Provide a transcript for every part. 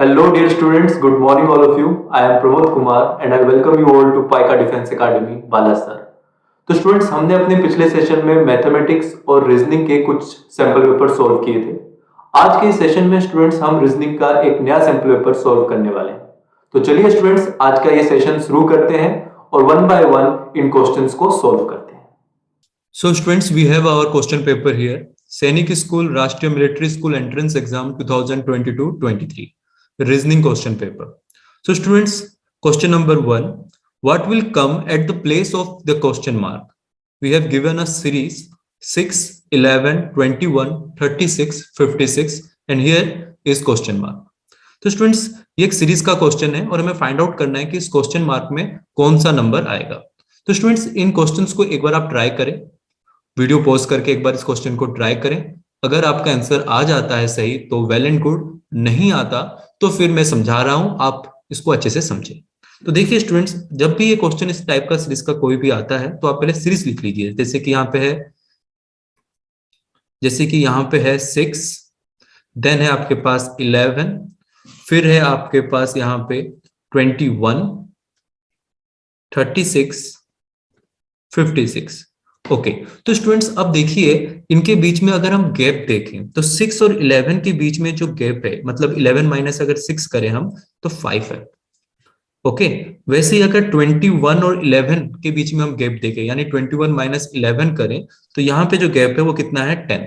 Hello, dear students. Good morning, all of you. I am Pramod Kumar and I welcome you all to Paika Defense Academy, Balasar. तो students, हमने अपने पिछले session में mathematics और reasoning के कुछ sample paper solve किए थे। आज के सेशन में स्टूडेंट्स हम रीजनिंग का एक नया सैंपल पेपर सॉल्व करने वाले हैं। तो चलिए स्टूडेंट्स, आज का ये सेशन शुरू करते हैं और one by one in questions को सॉल्व करते हैं। So students, we have our question paper here. Sainik School Rashtriya Military School Entrance Exam 2022-23. Reasoning question paper. So students, question number 1. What will come at the place of the question mark? We have given a series 6, 11, 21, 36, 56 and here is question mark. तो students, ये एक series का question है और हमें find out करना है कि इस क्वेश्चन मार्क में कौन सा नंबर आएगा। तो स्टूडेंट्स, इन क्वेश्चंस को एक बार आप ट्राई करें, वीडियो पॉज करके एक बार इस क्वेश्चन को ट्राई करें। अगर आपका आंसर आ जाता है सही तो वेल एंड गुड, नहीं आता तो फिर मैं समझा रहा हूं, आप इसको अच्छे से समझें। तो देखिए स्टूडेंट्स, जब भी ये क्वेश्चन इस टाइप का सीरीज का कोई भी आता है तो आप पहले सीरीज लिख लीजिए। जैसे कि यहाँ पे है 6, देन है आपके पास 11, फिर है आपके पास यहाँ पे 21, 36, 56। ओके तो स्टूडेंट्स, अब देखिए इनके बीच में अगर हम गैप देखें तो 6 और 11 के बीच में जो गैप है, मतलब 11 माइनस अगर 6 करें हम तो 5 है। ओके, वैसे ही अगर 21 और 11 के बीच में हम गैप देखें, यानी 21 माइनस 11 करें तो यहाँ पे जो गैप है वो कितना है, 10।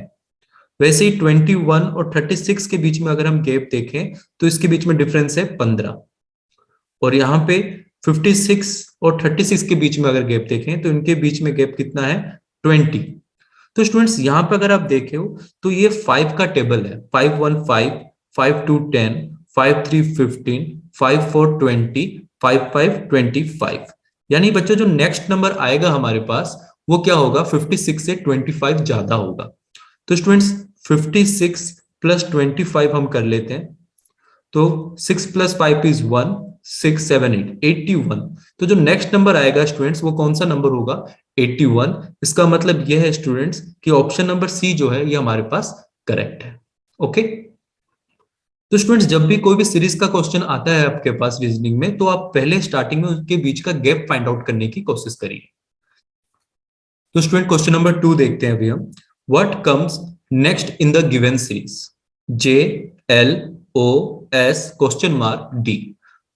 वैसे ही 21 और 36 के बीच में अगर हम गैप देखें तो इसके बीच में डिफरेंस है 15। और यहाँ पे 56 और 36 के बीच में अगर गैप देखें तो इनके बीच में गैप कितना है, 20। तो स्टूडेंट्स, यहाँ पे अगर आप देखे हो तो ये 5 का टेबल है, 5 1 5, 5 2 10, 5 3 15, 5 4 20, 5 5 25। यानी बच्चों जो नेक्स्ट नंबर आएगा हमारे पास वो क्या होगा, 56 से 25 ज्यादा होगा। तो स्टूडेंट्स 56 प्लस 25 हम कर लेते हैं, तो 6 प्लस 5 इज 1, 6 7 8 81। तो जो नेक्स्ट नंबर आएगा स्टूडेंट्स वो कौन सा नंबर होगा, 81। इसका मतलब यह है स्टूडेंट्स कि ऑप्शन नंबर सी जो है ये हमारे पास करेक्ट है। ओके, तो स्टूडेंट्स, जब भी कोई भी सीरीज का क्वेश्चन आता है आपके पास रीजनिंग में, तो आप पहले स्टार्टिंग में उसके बीच का गैप फाइंड आउट करने की कोशिश करिए। तो स्टूडेंट, क्वेश्चन नंबर 2 देखते हैं अभी हम। What comes next in the given series, J L O S question mark D.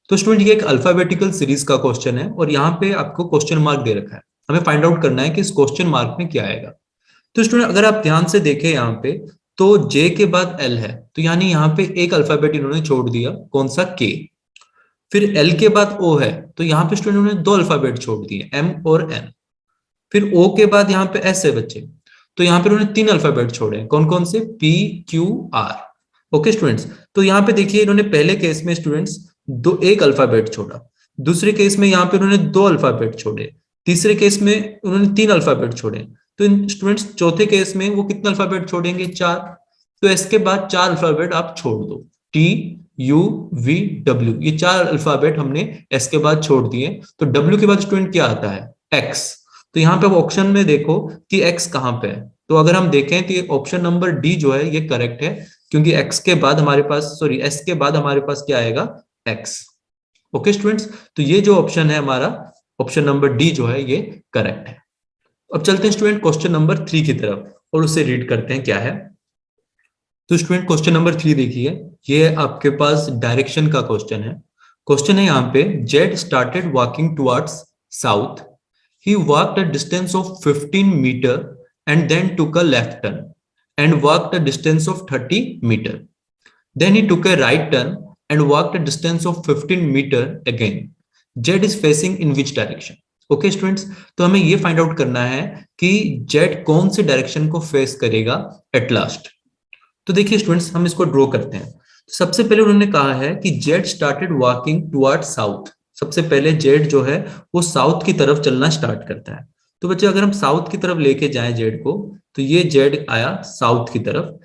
तो स्टूडेंट, ये एक अल्फाबेटिकल सीरीज का क्वेश्चन है और यहाँ पे आपको क्वेश्चन मार्क दे रखा है। हमें फाइंड आउट करना है कि इस क्वेश्चन मार्क में क्या आएगा। तो स्टूडेंट, अगर आप ध्यान से देखें यहाँ पे तो जे के बाद एल है, तो यानी यहाँ पे एक अल्फाबेट इन्होंने छोड़ दिया, कौन सा, के। फिर एल के बाद ओ है, तो यहाँ पे स्टूडेंट उन्होंने 2 अल्फाबेट छोड़ दिए, एम और एन। फिर ओ के बाद यहाँ पे एस है बच्चे, तो यहाँ पे उन्होंने 3 अल्फाबेट छोड़े, कौन कौन से, P Q R. Okay students, तो यहाँ पे देखिए इन्होंने पहले केस में स्टूडेंट्स एक अल्फाबेट छोड़ा, दूसरे केस में यहाँ पे उन्होंने 2 अल्फाबेट छोड़े, तीसरे केस में उन्होंने 3 अल्फाबेट छोड़े। तो इन स्टूडेंट्स चौथे केस में वो कितने अल्फाबेट छोड़ेंगे, 4। तो एस के बाद 4 अल्फाबेट आप छोड़ दो, टी यू वी डब्ल्यू, ये 4 अल्फाबेट हमने एस के बाद छोड़ दिए। तो डब्ल्यू के बाद स्टूडेंट क्या आता है, एक्स। तो यहाँ पे ऑप्शन में देखो कि एक्स कहाँ पे है, तो अगर हम देखें तो ये ऑप्शन नंबर डी जो है ये करेक्ट है, क्योंकि एक्स के बाद हमारे पास, सॉरी, एस के बाद हमारे पास क्या आएगा, एक्स। ओके स्टूडेंट्स, तो ये जो ऑप्शन है हमारा, ऑप्शन नंबर डी जो है ये करेक्ट है। अब चलते हैं स्टूडेंट क्वेश्चन नंबर 3 की तरफ और उसे रीड करते हैं क्या है। तो स्टूडेंट, क्वेश्चन नंबर 3 देखिए, ये आपके पास डायरेक्शन का क्वेश्चन है। क्वेश्चन है यहाँ पे, Z started walking towards south, he walked a distance of 15 meter and then took a left turn and walked a distance of 30 meter. Then he took a right turn and walked a distance of 15 meter again. Z is facing in which direction? Okay students, तो हमें ये find out करना है कि Z कौन से direction को face करेगा एट लास्ट। तो देखिए स्टूडेंट्स, हम इसको ड्रॉ करते हैं। तो सबसे पहले उन्होंने कहा है कि Z started walking towards south। सबसे पहले जेड जो है वो साउथ की तरफ चलना स्टार्ट करता है। तो बच्चे, अगर हम साउथ की तरफ लेके जाएं जेड को, तो ये जेड आया साउथ की तरफ।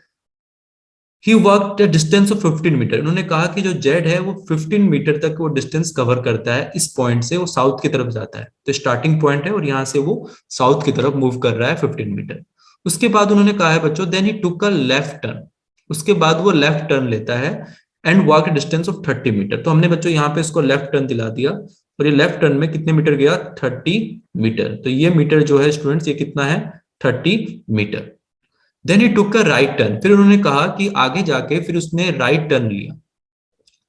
He walked a distance of 15 metre. उन्होंने कहा कि जो जेड है वो 15 मीटर तक वो डिस्टेंस कवर करता है, इस पॉइंट से वो साउथ की तरफ जाता है। तो स्टार्टिंग पॉइंट है और यहाँ से वो साउथ की तरफ मूव कर रहा है 15 मीटर। उसके बाद उन्होंने कहा है बच्चों, then he took a left turn. उसके बाद वो लेफ्ट टर्न लेता है and walk distance of 30 metre. तो हमने बच्चों यहाँ पे इसको लेफ्ट टर्न दिला दिया और ये लेफ्ट टर्न में कितने मीटर गया, 30 मीटर। तो ये मीटर जो है स्टूडेंट्स ये कितना है, 30 metre. Then he took a right turn, फिर उन्होंने कहा कि आगे जाके फिर उसने राइट टर्न लिया।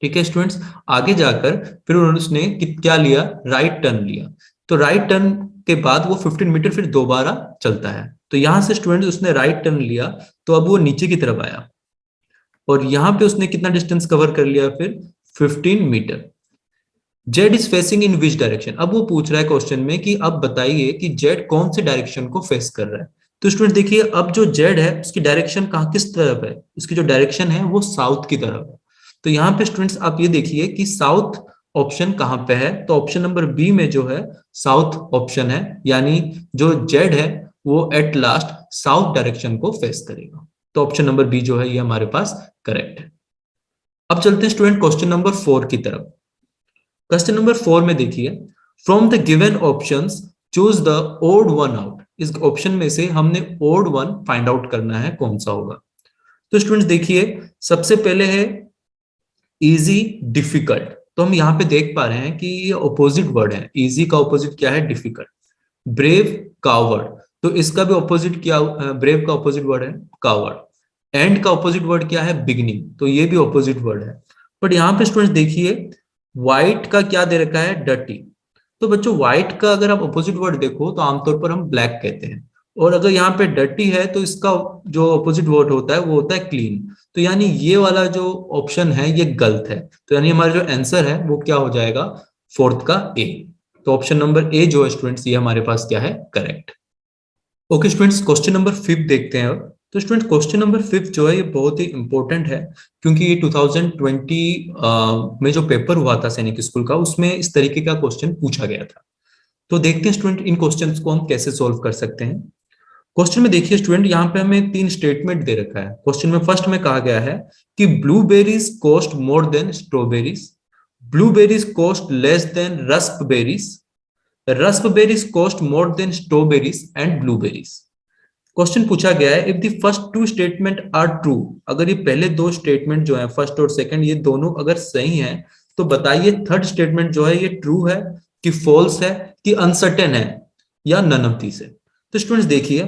ठीक है स्टूडेंट्स, आगे जाकर फिर उन्होंने उसने क्या लिया, राइट टर्न लिया। तो राइट टर्न के बाद वो 15 मीटर फिर दोबारा चलता है। तो यहां से स्टूडेंट्स उसने राइट टर्न लिया, तो अब वो नीचे की तरफ आया और यहां पे उसने कितना डिस्टेंस कवर कर लिया, फिर 15 metre. Z is facing in which direction, अब वो पूछ रहा है क्वेश्चन में कि अब बताइए कि जेड कौन से डायरेक्शन को फेस कर रहा है। तो स्टूडेंट देखिए, अब जो जेड है उसकी डायरेक्शन कहाँ, किस तरफ है, उसकी जो डायरेक्शन है वो साउथ की तरफ है। तो यहाँ पे स्टूडेंट्स आप ये देखिए कि साउथ ऑप्शन कहाँ पे है, तो ऑप्शन नंबर बी में जो है साउथ ऑप्शन है, यानी जो जेड है वो एट लास्ट साउथ डायरेक्शन को फेस करेगा। तो ऑप्शन नंबर बी जो है ये हमारे पास करेक्ट है। अब चलते हैं स्टूडेंट क्वेश्चन नंबर 4 की तरफ। क्वेश्चन नंबर 4 में देखिए, from the given options choose the odd one out. इस ऑप्शन में से हमने ओड वन फाइंड आउट करना है, कौन सा होगा। तो स्टूडेंट्स देखिए, सबसे पहले है इजी डिफिकल्ट। तो हम यहाँ पे देख पा रहे हैं कि ये ऑपोजिट वर्ड है, इजी का ऑपोजिट क्या है, डिफिकल्ट। ब्रेव, कावर्ड, तो इसका भी ऑपोजिट क्या, ब्रेव का ऑपोजिट वर्ड है कावर्ड। एंड का ऑपोजिट वर्ड क्या है, बिगिनिंग, तो ये भी ऑपोजिट वर्ड है। बट यहाँ पे स्टूडेंट्स देखिए, व्हाइट का क्या दे रखा है, डर्टी। तो बच्चों व्हाइट का अगर आप ऑपोजिट वर्ड देखो तो आमतौर पर हम ब्लैक कहते हैं, और अगर यहाँ पे डर्टी है तो इसका जो ऑपोजिट वर्ड होता है वो होता है क्लीन। तो यानी ये वाला जो ऑप्शन है ये गलत है। तो यानी हमारा जो आंसर है वो क्या हो जाएगा, फोर्थ का ए। तो ऑप्शन नंबर ए जो है स्टूडेंट्स ये हमारे पास क्या है, correct. Okay students, question number 5 देखते हैं अब। तो स्टूडेंट क्वेश्चन नंबर 5 जो है ये बहुत ही इंपॉर्टेंट है, क्योंकि ये 2020 में जो पेपर हुआ था सैनिक स्कूल का, उसमें इस तरीके का क्वेश्चन पूछा गया था। तो देखते हैं स्टूडेंट इन क्वेश्चंस को हम कैसे सोल्व कर सकते हैं। क्वेश्चन में देखिए स्टूडेंट, यहाँ पे हमें 3 स्टेटमेंट दे रखा है। क्वेश्चन में फर्स्ट में कहा गया है कि blueberries cost more than strawberries, blueberries cost less than raspberries, raspberries cost more than strawberries and blueberries. Question पूछा गया है if the first 2 statement are true, अगर ये पहले 2 स्टेटमेंट जो है फर्स्ट और सेकंड ये दोनों अगर सही हैं, तो बताइए थर्ड स्टेटमेंट जो है ये ट्रू है कि फॉल्स है कि अनसर्टेन है या नन ऑफ दीस है। तो स्टूडेंट्स देखिए,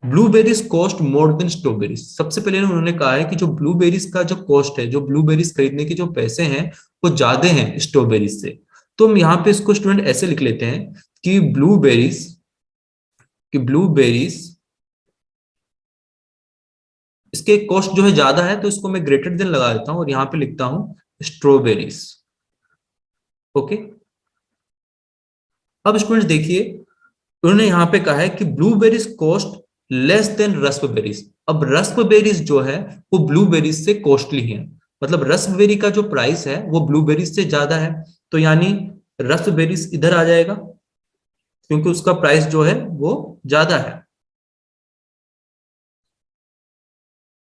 blueberries cost more than strawberries, सबसे पहले उन्होंने कहा है कि जो ब्लूबेरीज का जो कॉस्ट है, जो ब्लूबेरीज खरीदने के जो पैसे हैं वो ज्यादा हैं स्ट्रॉबेरीज से। तो हम यहाँ पे इसको स्टूडेंट ऐसे लिख लेते हैं कि ब्लूबेरीज इसके कॉस्ट जो है ज्यादा है, तो इसको मैं ग्रेटर देन लगा देता हूं और यहां पे लिखता हूं स्ट्रॉबेरीज। ओके, अब स्टूडेंट्स देखिए, उन्होंने यहां पे कहा है कि ब्लूबेरीज कॉस्ट लेस देन रस्पबेरीज। अब रस्पबेरीज जो है वो ब्लूबेरीज से कॉस्टली है, मतलब रस्पबेरी का जो प्राइस है वो ब्लूबेरीज से ज्यादा है। तो यानी रस्पबेरीज इधर आ जाएगा क्योंकि उसका प्राइस जो है वो ज्यादा है।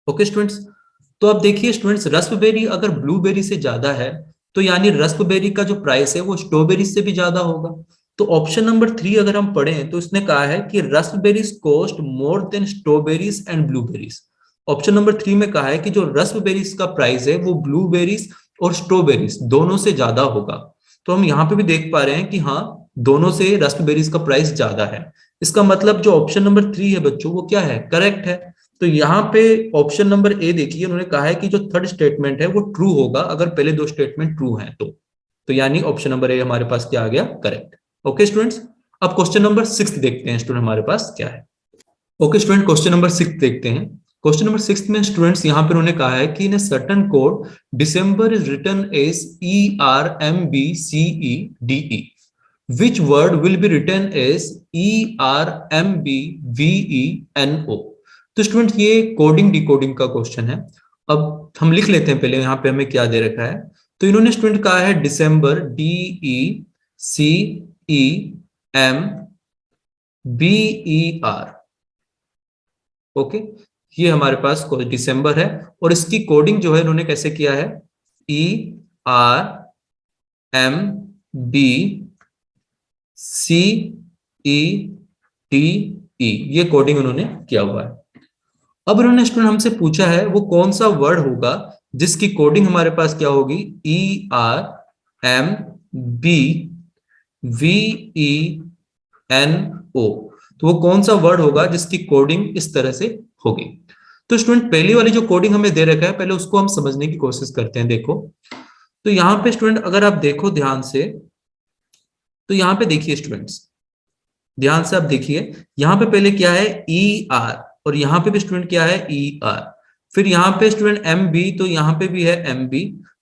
ओके स्टूडेंट्स, तो अब देखिए स्टूडेंट्स, रस्पबेरी अगर ब्लूबेरी से ज्यादा है तो यानी रस्पबेरी का जो प्राइस है वो स्ट्रॉबेरी से भी ज्यादा होगा। तो ऑप्शन नंबर 3 अगर हम पढ़ें तो इसने कहा है कि raspberries cost more than strawberries and blueberries. Option number 3 में कहा है कि जो रस्पबेरीज का प्राइस है वो ब्लूबेरीज और स्ट्रॉबेरीज दोनों से ज्यादा होगा। तो हम यहाँ पे भी देख पा रहे हैं कि हाँ, दोनों से रस्पबेरीज का प्राइस ज्यादा है। इसका मतलब जो ऑप्शन नंबर 3 है बच्चों वो क्या है, करेक्ट है। तो यहाँ पे ऑप्शन नंबर ए देखिए, उन्होंने कहा है कि जो थर्ड स्टेटमेंट है वो ट्रू होगा अगर पहले 2 स्टेटमेंट ट्रू हैं तो यानी ऑप्शन नंबर ए हमारे पास क्या आ गया, करेक्ट। ओके स्टूडेंट्स, अब क्वेश्चन नंबर 6 देखते हैं स्टूडेंट हमारे पास क्या है। ओके स्टूडेंट, क्वेश्चन नंबर 6 देखते हैं। क्वेश्चन नंबर 6 में स्टूडेंट्स यहाँ पे उन्होंने कहा है कि in certain code December is written as ERMBCEDE, which word will be written as ERMBVENO। तो स्टूडेंट ये कोडिंग डिकोडिंग का क्वेश्चन है। अब हम लिख लेते हैं पहले यहाँ पे हमें क्या दे रखा है। तो इन्होंने स्टूडेंट कहा है डिसम्बर, DECEMBER। ओके, ये हमारे पास दिसंबर है और इसकी कोडिंग जो है इन्होंने कैसे किया है, ERMBCEDE, ये कोडिंग उन्होंने किया हुआ है। अब उन्होंने स्टूडेंट हमसे पूछा है वो कौन सा वर्ड होगा जिसकी कोडिंग हमारे पास क्या होगी, ERMBVENO। तो वो कौन सा वर्ड होगा जिसकी कोडिंग इस तरह से होगी। तो स्टूडेंट पहली वाली जो कोडिंग हमें दे रखा है पहले उसको हम समझने की कोशिश करते हैं। देखो तो यहाँ पे स्टूडेंट अगर आप देखो ध्यान से, तो यहाँ पे देखिए स्टूडेंट्स, ध्यान से आप देखिए, यहाँ पे पहले क्या है ER, और यहाँ पे भी स्टूडेंट क्या है ER, फिर यहाँ पे स्टूडेंट MB, तो यहाँ पे भी है MB,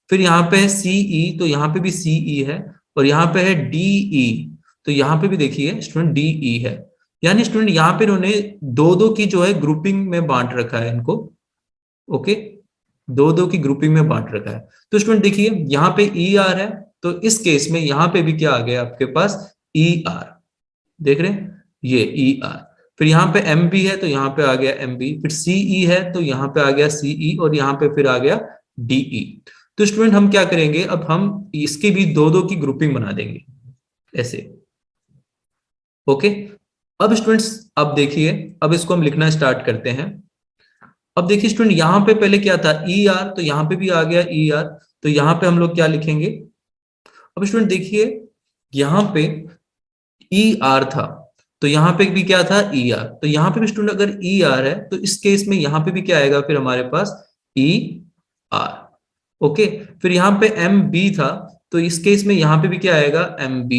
फिर यहाँ पे है CE, तो यहाँ पे भी CE है, और यहाँ पे है DE, तो यहाँ पे भी देखिए स्टूडेंट DE है। यानी स्टूडेंट यहाँ पे इन्होंने दो दो की जो है ग्रुपिंग में बांट रखा है इनको। ओके, दो दो की ग्रुपिंग में बांट रखा है। तो स्टूडेंट देखिए यहाँ पे ER है, तो इस केस में यहाँ पे भी क्या आ गया आपके पास ER, देख रहे हैं ये ER। फिर यहाँ पे MB है तो यहाँ पे आ गया MB, फिर CE है तो यहाँ पे आ गया CE, और यहाँ पे फिर आ गया DE। तो स्टूडेंट हम क्या करेंगे, अब हम इसके भी दो दो की ग्रुपिंग बना देंगे ऐसे। ओके, अब स्टूडेंट्स अब देखिए, अब इसको हम लिखना स्टार्ट करते हैं। अब देखिए स्टूडेंट यहाँ पे पहले क्या था ER, तो यहाँ पे भी आ गया ER, तो यहाँ पे हम लोग क्या लिखेंगे। अब स्टूडेंट देखिए यहाँ पे ER था, तो यहाँ पे भी क्या था ER, तो यहाँ पे भी स्टूडेंट अगर ER है तो इस केस में यहाँ पे भी क्या आएगा फिर हमारे पास ER। ओके, फिर यहाँ पे MB था, तो इस केस में यहाँ पे भी क्या आएगा MB।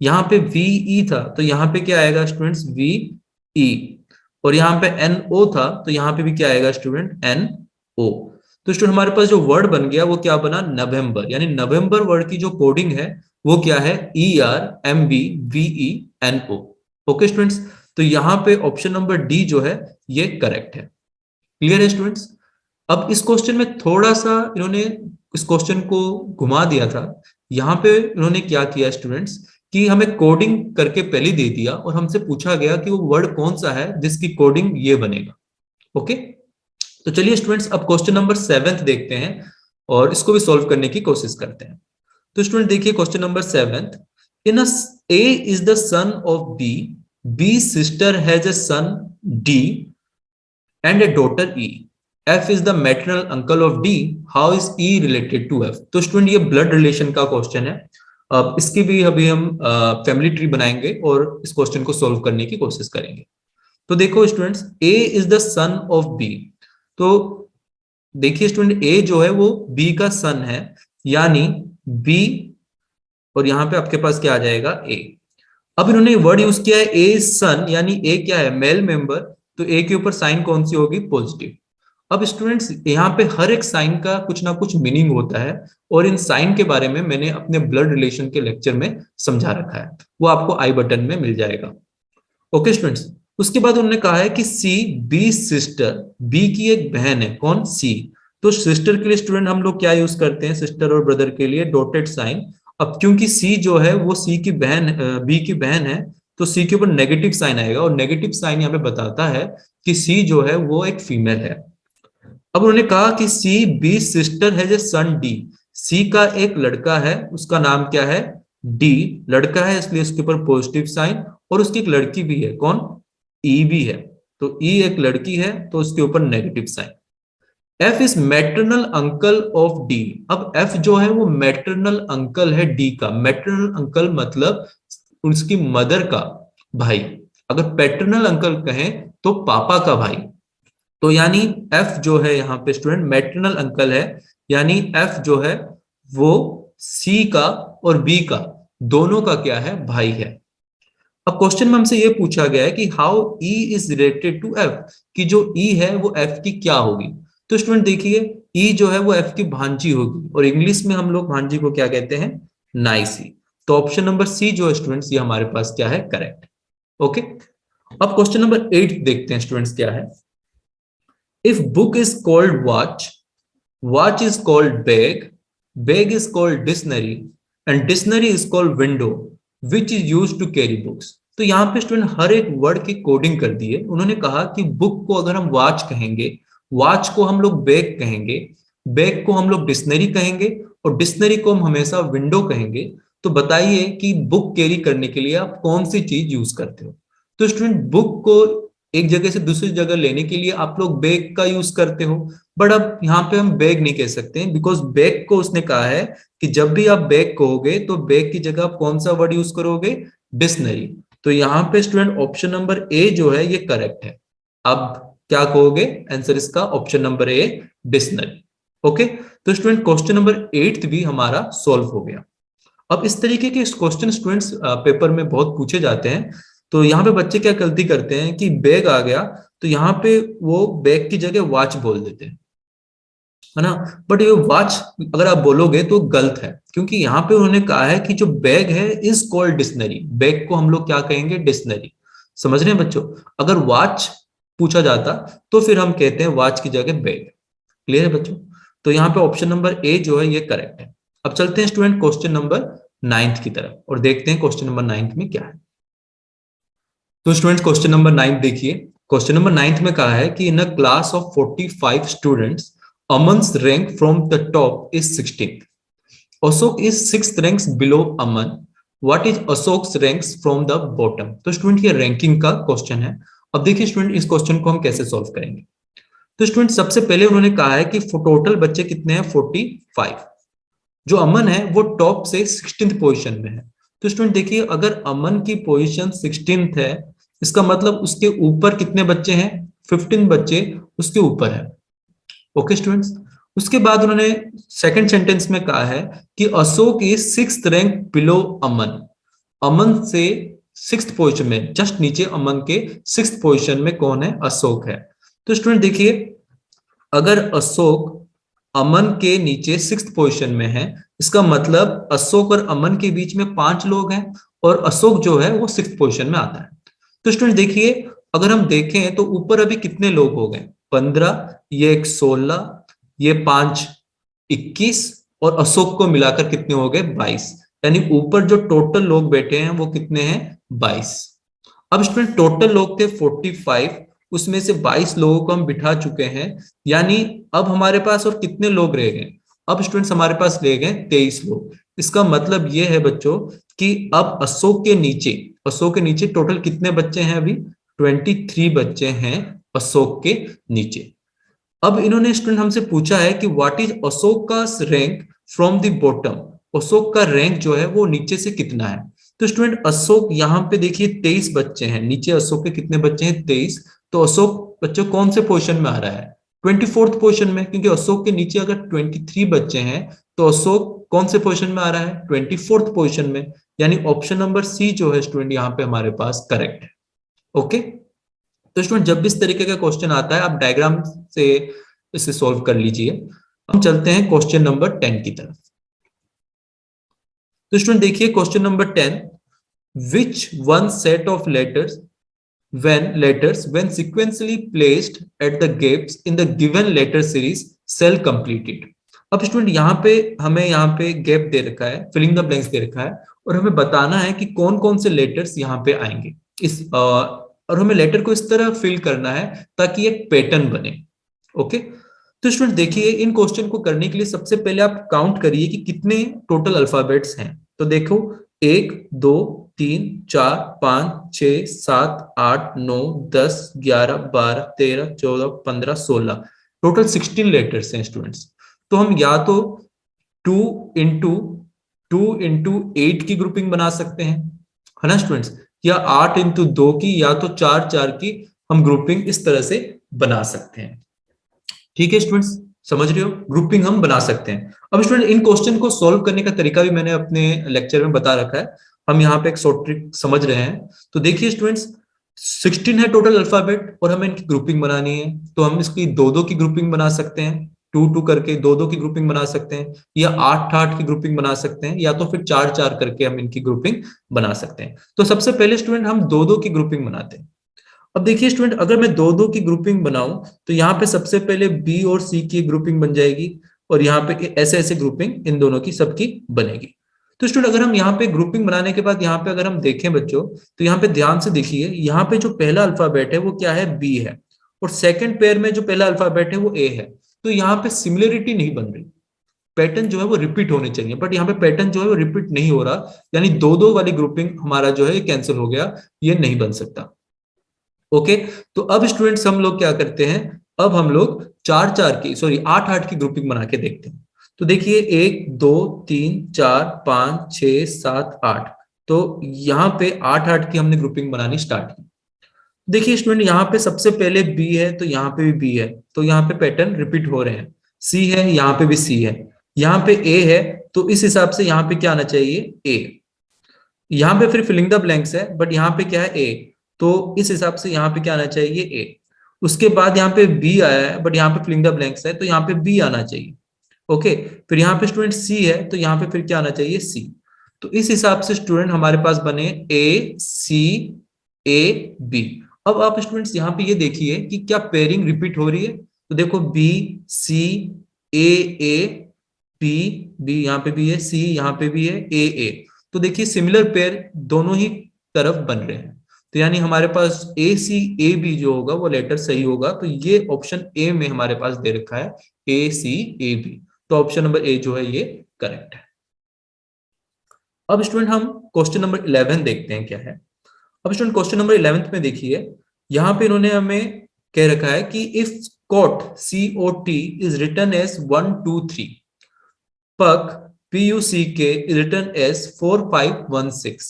यहाँ पे VE था तो यहाँ पे क्या आएगा स्टूडेंट्स VE, और यहाँ पे NO था तो यहाँ पे भी क्या आएगा स्टूडेंट NO। तो स्टूडेंट हमारे पास जो वर्ड बन गया वो क्या बना नवंबर, यानी नवंबर वर्ड की जो कोडिंग है वो क्या है ERMBVENO। ओके स्टूडेंट्स, तो यहाँ पे ऑप्शन नंबर डी जो है ये करेक्ट है। क्लियर है स्टूडेंट्स। अब इस क्वेश्चन में थोड़ा सा इन्होंने इस क्वेश्चन को घुमा दिया था। यहाँ पे इन्होंने क्या किया स्टूडेंट्स कि हमें कोडिंग करके पहले दे दिया और हमसे पूछा गया कि वो वर्ड कौन सा है जिसकी कोडिंग ये बनेगा। ओके, तो चलिए स्टूडेंट्स अब क्वेश्चन नंबर 7 देखते हैं और इसको भी सॉल्व करने की कोशिश करते हैं। तो स्टूडेंट देखिए question number 7, in A is the son of B, B's sister has a son D and a daughter E. F is the maternal uncle of D. How is E related to F? तो student ये blood relation का question है। अब इसकी भी अभी हम family tree बनाएंगे और इस क्वेश्चन को सॉल्व करने की कोशिश करेंगे। तो देखो students A is the son of B, तो देखिए स्टूडेंट A जो है वो B का सन है, यानी B, और यहां पे आपके पास क्या आ जाएगा A। अब इन्होंने वर्ड यूज किया है ए सन, यानी ए क्या है मेल मेंबर, तो ए के ऊपर साइन कौन सी होगी पॉजिटिव। अब स्टूडेंट्स यहाँ पे हर एक साइन का कुछ ना कुछ मीनिंग होता है, और इन साइन के बारे में मैंने अपने ब्लड रिलेशन के लेक्चर में समझा रखा है, वो आपको आई बटन में मिल जाएगा। ओके स्टूडेंट्स, उसके बाद उन्होंने कहा है कि सी बी सिस्टर, बी की एक बहन है कौन सी, तो सिस्टर के लिए स्टूडेंट हम लोग क्या यूज करते हैं सिस्टर और ब्रदर के लिए डॉटेड साइन। अब क्योंकि सी जो है वो सी की बहन बी की बहन है, तो सी के ऊपर नेगेटिव साइन आएगा, और नेगेटिव साइन यहाँ पे बताता है कि सी जो है वो एक फीमेल है। अब उन्होंने कहा कि सी बी सिस्टर है जे सन डी, सी का एक लड़का है उसका नाम क्या है डी, लड़का है इसलिए उसके ऊपर पॉजिटिव साइन, और उसकी एक लड़की भी है कौन ई भी है, तो ई एक लड़की है तो उसके ऊपर negative sign. F is maternal uncle of D, अब एफ जो है वो मैटरनल अंकल है डी का। मैटरनल अंकल मतलब उसकी मदर का भाई, अगर पैटर्नल अंकल कहें तो पापा का भाई। तो यानी एफ जो है यहाँ पे स्टूडेंट मैटरनल अंकल है, यानी एफ जो है वो सी का और बी का दोनों का क्या है भाई है। अब क्वेश्चन में हमसे ये पूछा गया है कि how E is related to F, कि जो ई है वो एफ की क्या होगी। तो स्टूडेंट देखिए ई जो है वो एफ की भांजी होगी, और इंग्लिश में हम लोग भांजी को क्या कहते हैं नाइसी। तो ऑप्शन नंबर सी जो है स्टूडेंट्स ये हमारे पास क्या है करेक्ट। ओके, अब क्वेश्चन नंबर 8 देखते हैं स्टूडेंट्स क्या है। If book is called watch, watch is called bag, bag is called dictionary, and dictionary is called window which is use to carry books. तो यहाँ पे स्टूडेंट हर एक वर्ड की कोडिंग कर दी है। उन्होंने कहा कि बुक को अगर हम वॉच कहेंगे, वॉच को हम लोग बैग कहेंगे, बैग को हम लोग डिक्शनरी कहेंगे, और डिक्शनरी को हम हमेशा विंडो कहेंगे। तो बताइए कि बुक कैरी करने के लिए आप कौन सी चीज यूज करते हो। तो स्टूडेंट बुक को एक जगह से दूसरी जगह लेने के लिए आप लोग बैग का यूज करते हो, बट अब यहाँ पे हम बैग नहीं कह सकते हैं, बिकॉज बैग को उसने कहा है कि जब भी आप बैग कहोगे तो बैग की जगह आप कौन सा वर्ड यूज करोगे, डिक्शनरी। तो यहाँ पे स्टूडेंट ऑप्शन नंबर ए जो है ये करेक्ट है। अब क्या कहोगे, आंसर इसका option number A, dictionary. Okay, तो स्टूडेंट क्वेश्चन नंबर 8 भी हमारा सॉल्व हो गया। अब इस तरीके के क्वेश्चन स्टूडेंट्स पेपर में बहुत पूछे जाते हैं। तो यहाँ पे बच्चे क्या गलती करते हैं कि बैग आ गया तो यहाँ पे वो बैग की जगह वॉच बोल देते हैं, है ना। बट ये वॉच अगर आप बोलोगे तो गलत है, क्योंकि यहाँ पे उन्होंने कहा है कि जो बैग है इज कॉल्ड डिक्शनरी। बैग को हम लोग क्या कहेंगे, डिक्शनरी। समझ रहे हैं बच्चों, अगर वॉच पूछा जाता तो फिर हम कहते हैं वॉच की जगह बैग। क्लियर है बच्चों, तो यहाँ पे ऑप्शन नंबर ए जो है ये करेक्ट है। अब चलते हैं स्टूडेंट क्वेश्चन नंबर 9 की तरफ और देखते हैं क्वेश्चन नंबर 9 में क्या है। तो स्टूडेंट क्वेश्चन नंबर 9 देखिए। क्वेश्चन नंबर 9 में कहा है कि in a class of 45 students Aman's rank from the top is 16th. Ashok is 6th ranks below Aman. What is Ashok's ranks from the bottom? तो स्टूडेंट ये रैंकिंग का question है। अब देखिए स्टूडेंट इस क्वेश्चन को हम कैसे सॉल्व करेंगे। तो स्टूडेंट सबसे पहले उन्होंने कहा है कि टोटल बच्चे कितने हैं, 45। जो अमन है वो टॉप से 16th पोजीशन में है। तो स्टूडेंट देखिए अगर अमन की पोजीशन 16th है, इसका मतलब उसके ऊपर कितने बच्चे हैं, 15 बच्चे उसके ऊपर है। ओके स्टूडेंट्स, उसके बाद उन्होंने सेकंड सेंटेंस में कहा है कि Ashok is 6th rank below Aman. Aman से 6th पोजीशन में, जस्ट नीचे अमन के 6th पोजीशन में कौन है, अशोक है। तो स्टूडेंट देखिए अगर अशोक अमन के नीचे 6th पोजीशन में है, इसका मतलब अशोक और अमन के बीच में 5 लोग हैं और अशोक जो है वो 6th पोजीशन में आता है। तो स्टूडेंट देखिए अगर हम देखें तो ऊपर अभी कितने लोग हो गए, 15, ये एक 16, ये 5 21 और अशोक को मिलाकर कितने हो गए, 22। यानी ऊपर जो टोटल लोग बैठे हैं वो कितने हैं, 22। अब स्टूडेंट टोटल लोग थे 45, उसमें से 22 लोगों को हम बिठा चुके हैं, यानी अब हमारे पास और कितने लोग रह गए, अब स्टूडेंट्स हमारे पास रह गए 23 लोग। इसका मतलब ये है बच्चों कि अब अशोक के नीचे टोटल कितने बच्चे हैं, अभी 23 बच्चे हैं अशोक के नीचे। अब इन्होंने स्टूडेंट हमसे पूछा है कि व्हाट इज अशोक का rank from the bottom. Ashok का रैंक जो है वो नीचे से कितना है। तो स्टूडेंट अशोक यहाँ पे देखिए 23 बच्चे हैं, नीचे अशोक के कितने बच्चे हैं, 23। तो अशोक बच्चों कौन से पोजीशन में आ रहा है, 24th पोजीशन में, क्योंकि अशोक के नीचे अगर 23 बच्चे हैं तो अशोक कौन से पोजीशन में आ रहा है, 24th पोजीशन में। यानी ऑप्शन नंबर सी जो है स्टूडेंट यहाँ पे हमारे पास करेक्ट है। ओके, तो स्टूडेंट जब भी इस तरीके का क्वेश्चन आता है आप डायग्राम से इसे सॉल्व कर लीजिए। हम चलते हैं क्वेश्चन नंबर 10 की तरफ। तो स्टूडेंट देखिए question number 10, which one set of letters when sequentially placed at the gaps in the given letter series cell completed। अब स्टूडेंट यहाँ पे हमें यहाँ पे गैप दे रखा है, फिलिंग द ब्लैंक्स दे रखा है और हमें बताना है कि कौन कौन से लेटर्स यहाँ पे आएंगे इस और हमें लेटर को इस तरह फिल करना है ताकि एक पैटर्न बने। ओके, तो स्टूडेंट देखिए इन क्वेश्चन को करने के लिए सबसे पहले आप काउंट करिए कि कितने टोटल अल्फाबेट्स हैं। तो देखो 1 2 3 4 5 6 7 8 9 10 11 12 13 14 15 16, टोटल 16 लेटर्स हैं स्टूडेंट्स। तो हम या तो 2 इंटू 8 की ग्रुपिंग बना सकते हैं, है ना स्टूडेंट्स, या 8 इंटू 2 की, या तो 4 4 की हम ग्रुपिंग इस तरह से बना सकते हैं। ठीक है स्टूडेंट्स, समझ रहे हो, ग्रुपिंग हम बना सकते हैं। अब स्टूडेंट इन क्वेश्चन को सॉल्व करने का तरीका भी मैंने अपने लेक्चर में बता रखा है, हम यहाँ पे एक शॉर्ट ट्रिक समझ रहे हैं। तो देखिए स्टूडेंट्स 16 है टोटल अल्फाबेट और हमें इनकी ग्रुपिंग बनानी है, तो हम इसकी 2 2 की ग्रुपिंग बना सकते हैं, 2 2 करके 2 2 की ग्रुपिंग बना सकते हैं, या 8 8 की ग्रुपिंग बना सकते हैं, या तो फिर 4 4 करके हम इनकी ग्रुपिंग बना सकते हैं। तो सबसे पहले स्टूडेंट हम 2 2 की ग्रुपिंग बनाते हैं। अब देखिए स्टूडेंट अगर मैं 2 2 की ग्रुपिंग बनाऊं तो यहाँ पे सबसे पहले बी और सी की ग्रुपिंग बन जाएगी और यहाँ पे ऐसे ऐसे ग्रुपिंग इन दोनों की सबकी बनेगी। तो स्टूडेंट अगर हम यहाँ पे ग्रुपिंग बनाने के बाद यहाँ पे अगर हम देखें बच्चों, तो यहाँ पे ध्यान से देखिए, यहाँ पे जो पहला अल्फाबेट है वो क्या है, बी है, और सेकंड पेयर में जो पहला अल्फाबेट है वो ए है। तो यहाँ पे सिमिलरिटी नहीं बन रही, पैटर्न जो है वो रिपीट होने चाहिए, बट यहाँ पे पैटर्न जो है वो रिपीट नहीं हो रहा, यानी 2 2 वाली ग्रुपिंग हमारा जो है कैंसिल हो गया, ये नहीं बन सकता। ओके, तो अब स्टूडेंट्स हम लोग क्या करते हैं, अब हम लोग चार चार की सॉरी आठ आठ की ग्रुपिंग बना के देखते हैं। तो देखिए 1 2 3 4 5 6 7 8, तो यहाँ पे आठ आठ की हमने ग्रुपिंग बनानी स्टार्ट की। देखिए स्टूडेंट यहाँ पे सबसे पहले बी है, तो यहाँ पे भी बी है, तो यहाँ पे पैटर्न रिपीट हो रहे हैं। सी है, यहाँ पे भी सी है, यहाँ पे ए है, तो इस हिसाब से यहाँ पे क्या आना चाहिए, ए। यहाँ पे फिर फिलिंग द ब्लैंक्स है, बट यहाँ पे क्या है, ए, तो इस हिसाब से यहाँ पे क्या आना चाहिए, ए। उसके बाद यहाँ पे बी आया है, बट यहाँ पे फिलिंग द ब्लैंक्स है, तो यहाँ पे बी आना चाहिए। ओके, फिर यहाँ पे स्टूडेंट सी है, तो यहाँ पे फिर क्या आना चाहिए, सी। तो इस हिसाब से स्टूडेंट हमारे पास बने ए सी ए बी। अब आप स्टूडेंट्स यहाँ पे ये देखिए कि क्या पेयरिंग रिपीट हो रही है, तो देखो B C A B, B यहाँ पे भी है, सी यहाँ पे भी है, ए। तो देखिए सिमिलर पेयर दोनों ही तरफ बन रहे हैं, तो यानी हमारे पास ए सी ए बी जो होगा वो लेटर सही होगा। तो ये ऑप्शन ए में हमारे पास दे रखा है ए सी ए बी, तो ऑप्शन नंबर ए जो है ये करेक्ट है। अब स्टूडेंट हम क्वेश्चन नंबर 11 देखते हैं क्या है। अब स्टूडेंट क्वेश्चन नंबर 11 में देखिए, यहां पे इन्होंने हमें कह रखा है कि if cot COT is written as 1 2 3, puck PUCK is written as 4516,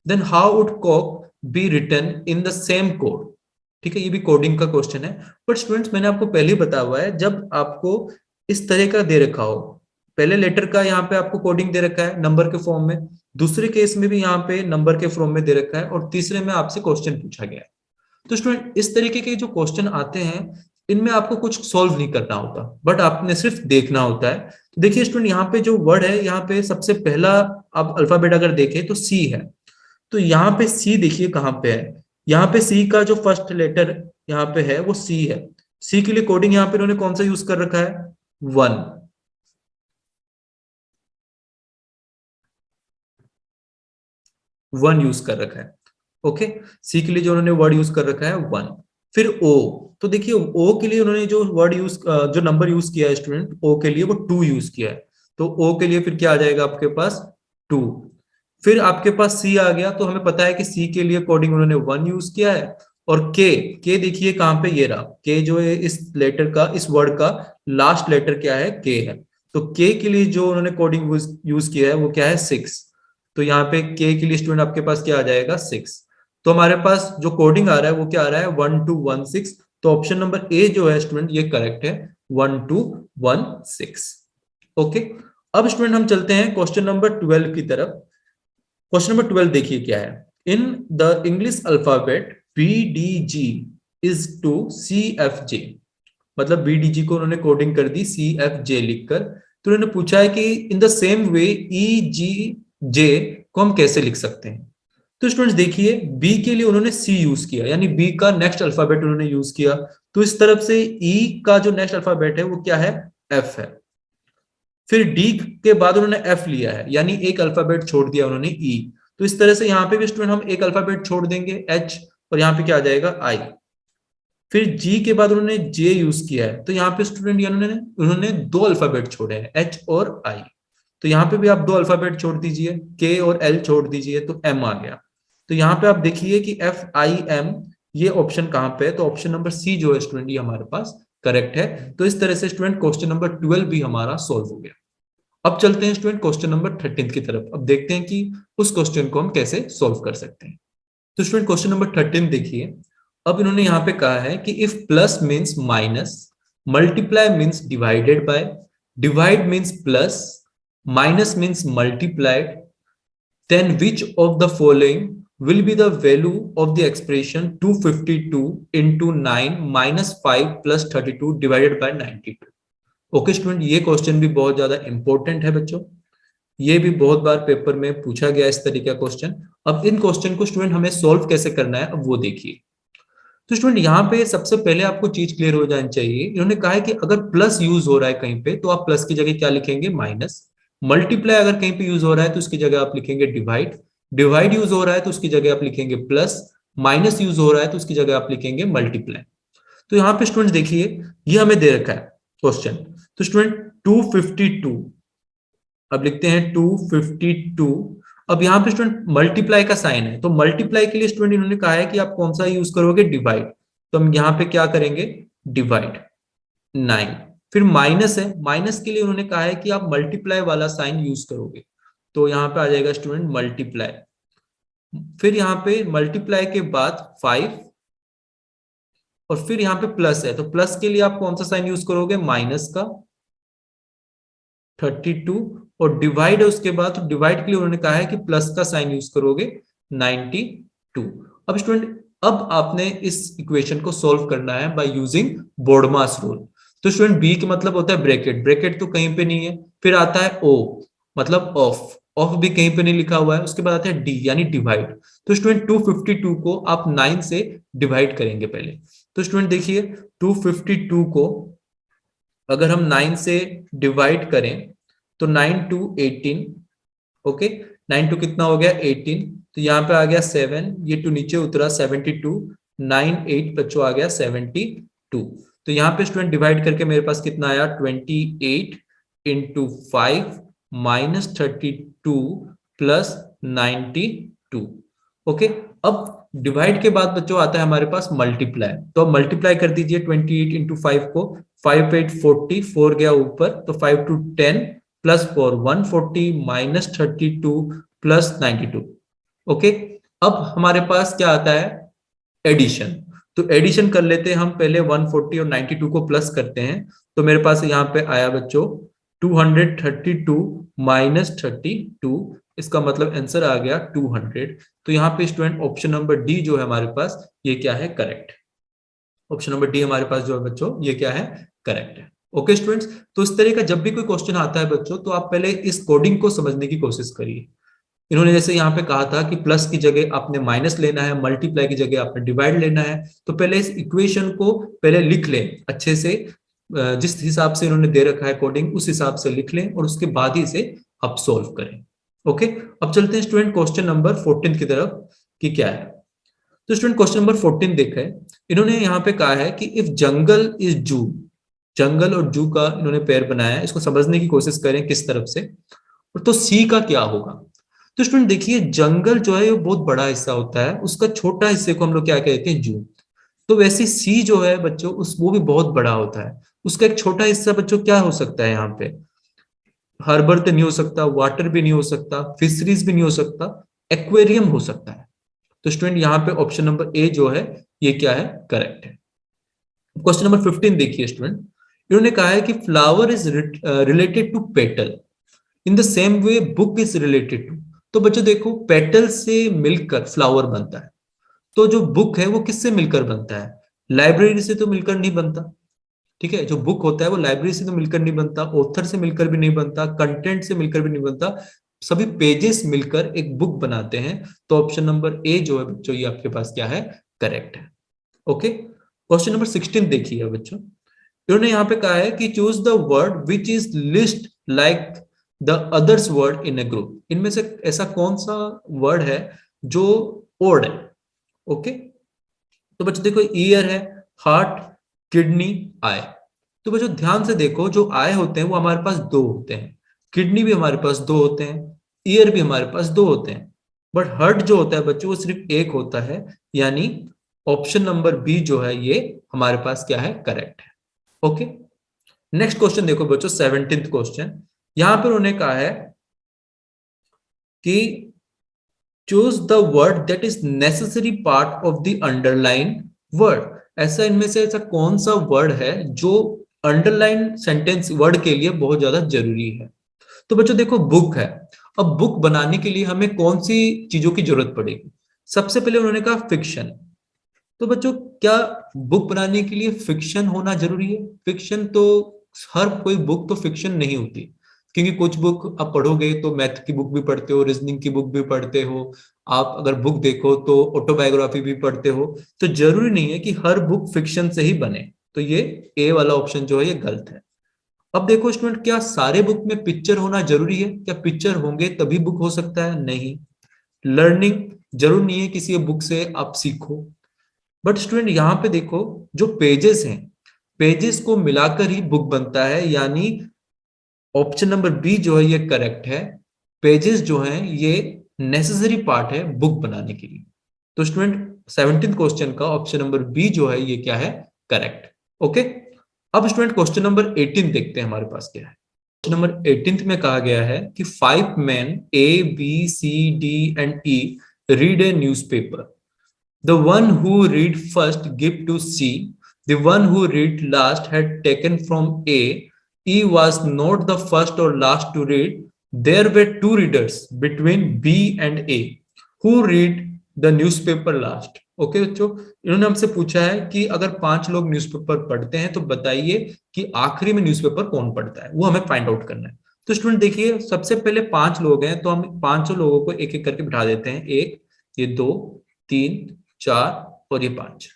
then how would cock be written in the same code? ठीक है, ये भी कोडिंग का क्वेश्चन है, बट स्टूडेंट्स मैंने आपको पहले ही बताया हुआ है, जब आपको इस तरह का दे रखा हो, पहले लेटर का यहाँ पे आपको कोडिंग दे रखा है नंबर के फॉर्म में, दूसरे केस में भी यहाँ पे नंबर के फॉर्म में दे रखा है, और तीसरे में आपसे क्वेश्चन पूछा गया है। तो स्टूडेंट इस तरीके के जो क्वेश्चन आते हैं, इनमें आपको कुछ सॉल्व नहीं करना होता, बट आपने सिर्फ देखना होता है। तो देखिए स्टूडेंट यहाँ पे जो वर्ड है, यहाँ पे सबसे पहला आप अल्फाबेट अगर देखें तो सी है, तो यहाँ पे सी देखिए कहाँ पे है, यहाँ पे सी का जो फर्स्ट लेटर यहाँ पे है वो सी है। सी के लिए कोडिंग यहाँ पे इन्होंने कौन सा यूज कर रखा है, 1, 1 यूज कर रखा है। ओके, सी के लिए जो उन्होंने वर्ड यूज कर रखा है 1। फिर ओ, तो देखिए ओ के लिए उन्होंने जो वर्ड यूज जो नंबर यूज किया है स्टूडेंट, ओ के लिए वो 2 यूज किया है, तो ओ के लिए फिर क्या आ जाएगा आपके पास 2। फिर आपके पास सी आ गया, तो हमें पता है कि सी के लिए कोडिंग उन्होंने 1 यूज किया है। और के देखिए कहाँ पे, ये रहा के जो है इस लेटर का, इस वर्ड का लास्ट लेटर क्या है, के है, तो के के लिए जो उन्होंने कोडिंग यूज किया है वो क्या है, 6। तो यहाँ पे के के लिए स्टूडेंट आपके पास क्या आ जाएगा, 6। तो हमारे पास जो कोडिंग आ रहा है वो क्या आ रहा है, 1216, तो ऑप्शन नंबर ए जो है स्टूडेंट ये करेक्ट है, 1216। ओके, अब स्टूडेंट हम चलते हैं क्वेश्चन नंबर 12 की तरफ। क्वेश्चन नंबर 12 देखिए क्या है, in the English alphabet BDG is to CFJ, मतलब BDG को उन्होंने कोडिंग कर दी CFJ लिखकर। तो उन्होंने पूछा है कि इन द सेम वे EGJ को हम कैसे लिख सकते हैं। तो स्टूडेंट्स देखिए बी के लिए उन्होंने सी यूज किया, यानी बी का नेक्स्ट अल्फाबेट उन्होंने यूज किया, तो इस तरफ से ई का जो नेक्स्ट अल्फाबेट है वो क्या है, एफ है। फिर डी के बाद उन्होंने एफ लिया है, यानी एक अल्फाबेट छोड़ दिया उन्होंने ई, तो इस तरह से यहाँ पे भी स्टूडेंट हम एक अल्फाबेट छोड़ देंगे एच, और यहाँ पे क्या आ जाएगा आई। फिर जी के बाद उन्होंने जे यूज किया है, तो यहाँ पे स्टूडेंट उन्होंने उन्होंने दो अल्फाबेट छोड़े हैं, एच और आई, तो यहाँ पे भी आप दो अल्फाबेट छोड़ दीजिए, के और एल छोड़ दीजिए, तो एम आ गया। तो यहाँ पे आप देखिए कि FIM ये ऑप्शन कहाँ पे है, तो ऑप्शन नंबर सी जो है स्टूडेंट ये हमारे पास करेक्ट है। तो इस तरह से स्टूडेंट क्वेश्चन नंबर 12 भी हमारा सोल्व हो गया। अब चलते हैं स्टूडेंट क्वेश्चन नंबर 13 की तरफ, अब देखते हैं कि उस क्वेश्चन को हम कैसे सोल्व कर सकते हैं। तो स्टूडेंट क्वेश्चन नंबर 13 देखिए, अब इन्होंने यहाँ पे कहा है कि if plus means minus, multiply means divided by, divide means plus, minus means multiplied, then which of the following will be the value of the expression 252 into 9 minus 5 plus 32 divided by 92। Okay student, ये question भी बहुत ज्यादा important है बच्चों, ये भी बहुत बार paper में पूछा गया इस तरीके का क्वेश्चन। अब इन क्वेश्चन को स्टूडेंट हमें सॉल्व कैसे करना है, अब वो देखिए। तो स्टूडेंट यहाँ पे सबसे पहले आपको चीज क्लियर हो जानी चाहिए, इन्होंने कहा है कि अगर प्लस यूज हो रहा है कहीं पे, तो आप प्लस की जगह क्या लिखेंगे, माइनस। मल्टीप्लाई अगर कहीं पे यूज हो रहा है तो उसकी जगह आप लिखेंगे डिवाइड, डिवाइड यूज हो रहा है तो उसकी जगह आप लिखेंगे प्लस, माइनस यूज हो रहा है तो उसकी जगह आप लिखेंगे मल्टीप्लाई। तो यहाँ पे स्टूडेंट देखिए ये हमें दे रखा है क्वेश्चन, तो स्टूडेंट 252, अब लिखते हैं 252, अब यहाँ पे स्टूडेंट मल्टीप्लाई का साइन है, तो मल्टीप्लाई के लिए स्टूडेंट इन्होंने कहा है कि आप कौन सा यूज करोगे, डिवाइड। तो हम यहाँ पे क्या करेंगे, डिवाइड 9। फिर माइनस है, माइनस के लिए उन्होंने कहा है कि आप मल्टीप्लाई वाला साइन यूज करोगे, तो यहाँ पे आ जाएगा स्टूडेंट मल्टीप्लाई। फिर यहाँ पे मल्टीप्लाई के बाद 5 और फिर यहाँ पे प्लस है, तो प्लस के लिए आप कौन सा साइन यूज करोगे, माइनस का 32। और डिवाइड है उसके बाद, तो डिवाइड के लिए उन्होंने कहा है कि प्लस का साइन यूज करोगे 92। अब स्टूडेंट अब आपने इस इक्वेशन को सॉल्व करना है बाय यूजिंग बोर्डमास रूल। तो स्टूडेंट बी का मतलब होता है ब्रैकेट, ब्रैकेट तो कहीं पे नहीं है। फिर आता है ओ मतलब ऑफ, ऑफ भी कहीं पे नहीं लिखा हुआ है। उसके बाद आता है डी यानी डिवाइड। तो स्टूडेंट 252 को आप 9 से डिवाइड करेंगे पहले। तो स्टूडेंट देखिए 252 को अगर हम 9 से डिवाइड करें तो 9 टू 18, ओके 9 टू कितना हो गया 18, तो यहाँ पे आ गया 7, ये टू नीचे उतरा 72, 9 8 बच्चों आ गया 72। तो यहाँ पे स्टूडेंट डिवाइड करके मेरे पास कितना आया 28 इंटू 5 माइनस 32 प्लस 92। ओके, अब डिवाइड के बाद बच्चों आता है हमारे पास मल्टीप्लाई। तो अब मल्टीप्लाई कर दीजिए 28 इंटू 5 को, 5 8 40, 4 गया ऊपर, तो 5 to 10 plus 4 140 minus 32 plus 92। Okay, अब हमारे पास क्या आता है एडिशन। तो एडिशन कर लेते हैं हम पहले, 140 और 92 को प्लस करते हैं। तो मेरे पास यहाँ पे आया बच्चों 232 माइनस 32, इसका मतलब आंसर आ गया 200। तो यहाँ पे स्टूडेंट ऑप्शन नंबर डी जो है हमारे पास ये क्या है, करेक्ट। ऑप्शन नंबर डी हमारे पास जो है बच्चों ये क्या है, करेक्ट है। ओके स्टूडेंट्स, तो इस तरह का जब भी कोई क्वेश्चन आता है बच्चों, तो आप पहले इस कोडिंग को समझने की कोशिश करिए। इन्होंने जैसे यहाँ पे कहा था कि प्लस की जगह आपने माइनस लेना है, मल्टीप्लाई की जगह आपने डिवाइड लेना है। तो पहले इस इक्वेशन को पहले लिख लें अच्छे से, जिस हिसाब से इन्होंने दे रखा है कोडिंग उस हिसाब से लिख लें और उसके बाद ही से आप सोल्व करें। ओके, अब चलते हैं स्टूडेंट क्वेश्चन नंबर 14 की तरफ कि क्या है। तो स्टूडेंट क्वेश्चन नंबर 14 देखा है, इन्होंने यहाँ पे कहा है कि इफ जंगल इज जू, जंगल और जू का इन्होंने पेयर बनाया है, इसको समझने की कोशिश करें किस तरफ से। तो सी का क्या होगा। तो स्टूडेंट देखिए जंगल जो है वो बहुत बड़ा हिस्सा होता है, उसका छोटा हिस्से को हम लोग क्या कहते हैं, जू। तो वैसे सी जो है बच्चों उस वो भी बहुत बड़ा होता है, उसका एक छोटा हिस्सा बच्चों क्या हो सकता है, यहाँ पे हार्बर तो नहीं हो सकता, वाटर भी नहीं हो सकता, फिशरीज भी नहीं हो सकता, एक्वेरियम हो सकता है। तो स्टूडेंट यहाँ पे ऑप्शन नंबर ए जो है ये क्या है, करेक्ट है। क्वेश्चन नंबर 15 देखिए स्टूडेंट, इन्होंने कहा है कि flower is related to petal in the same way book is related to. तो बच्चों देखो पेटल से मिलकर फ्लावर बनता है, तो जो बुक है वो किससे मिलकर बनता है, लाइब्रेरी से तो मिलकर नहीं बनता। ठीक है, जो बुक होता है वो लाइब्रेरी से तो मिलकर नहीं बनता, ऑथर से मिलकर भी नहीं बनता, कंटेंट से मिलकर भी नहीं बनता, सभी पेजेस मिलकर एक बुक बनाते हैं। तो ऑप्शन नंबर ए जो है बच्चों ये आपके पास क्या है, करेक्ट है। ओके, क्वेश्चन नंबर 16 देखिए बच्चों, इन्होंने यहाँ पे कहा है कि choose the word which is list like the others word in A group. इनमें से ऐसा कौन सा वर्ड है जो ओड है। ओके, तो बच्चों देखो ईयर है, हार्ट, किडनी, आई। तो बच्चों ध्यान से देखो जो आई होते हैं वो हमारे पास दो होते हैं, किडनी भी हमारे पास दो होते हैं, ईयर भी हमारे पास दो होते हैं, बट हार्ट जो होता है बच्चों वो सिर्फ एक होता है, यानी ऑप्शन नंबर बी जो है ये हमारे पास क्या है, करेक्ट है। ओके, नेक्स्ट क्वेश्चन देखो बच्चों 17th क्वेश्चन, यहां पर उन्होंने कहा है कि choose the word that is necessary part of the underline word. ऐसा इनमें से ऐसा कौन सा वर्ड है जो अंडरलाइन सेंटेंस वर्ड के लिए बहुत ज्यादा जरूरी है। तो बच्चों देखो बुक है, अब बुक बनाने के लिए हमें कौन सी चीजों की जरूरत पड़ेगी। सबसे पहले उन्होंने कहा फिक्शन। तो बच्चों क्या बुक बनाने के लिए फिक्शन होना जरूरी है, फिक्शन तो हर कोई बुक तो फिक्शन नहीं होती, क्योंकि कुछ बुक आप पढ़ोगे तो मैथ की बुक भी पढ़ते हो, रीजनिंग की बुक भी पढ़ते हो, आप अगर बुक देखो तो ऑटोबायोग्राफी भी पढ़ते हो। तो जरूरी नहीं है कि हर बुक फिक्शन से ही बने, तो ये ए वाला ऑप्शन जो है ये गलत है। अब देखो स्टूडेंट क्या सारे बुक में पिक्चर होना जरूरी है, क्या पिक्चर होंगे तभी बुक हो सकता है, नहीं। लर्निंग जरूर नहीं है किसी बुक से आप सीखो, बट स्टूडेंट यहाँ पे देखो जो पेजेस हैं, पेजेस को मिलाकर ही बुक बनता है, यानी ऑप्शन नंबर बी जो है ये करेक्ट है। पेजेस जो हैं ये नेसेसरी पार्ट है बुक बनाने के लिए। तो स्टूडेंट 17th क्वेश्चन का ऑप्शन नंबर बी जो है ये क्या है, करेक्ट। ओके, अब स्टूडेंट क्वेश्चन नंबर 18 देखते हैं हमारे पास क्या है। क्वेश्चन नंबर 18 में कहा गया है कि 5 men A, B, C, D and E read a newspaper. The one who read first give to C. The one who read last had taken from A. E was not the first or last to read. There were two readers between B and A. Who read the newspaper last? Okay बच्चों, इन्होंने हमसे पूछा है कि अगर 5 लोग newspaper पढ़ते हैं तो बताइए कि आखिरी में न्यूज़पेपर कौन पढ़ता है, वो हमें फाइंड आउट करना है। तो स्टूडेंट देखिए, सबसे पहले 5 लोग हैं तो हम 5 लोगों को एक एक करके बिठा देते हैं। एक, ये 2, 3, 4 और ये 5।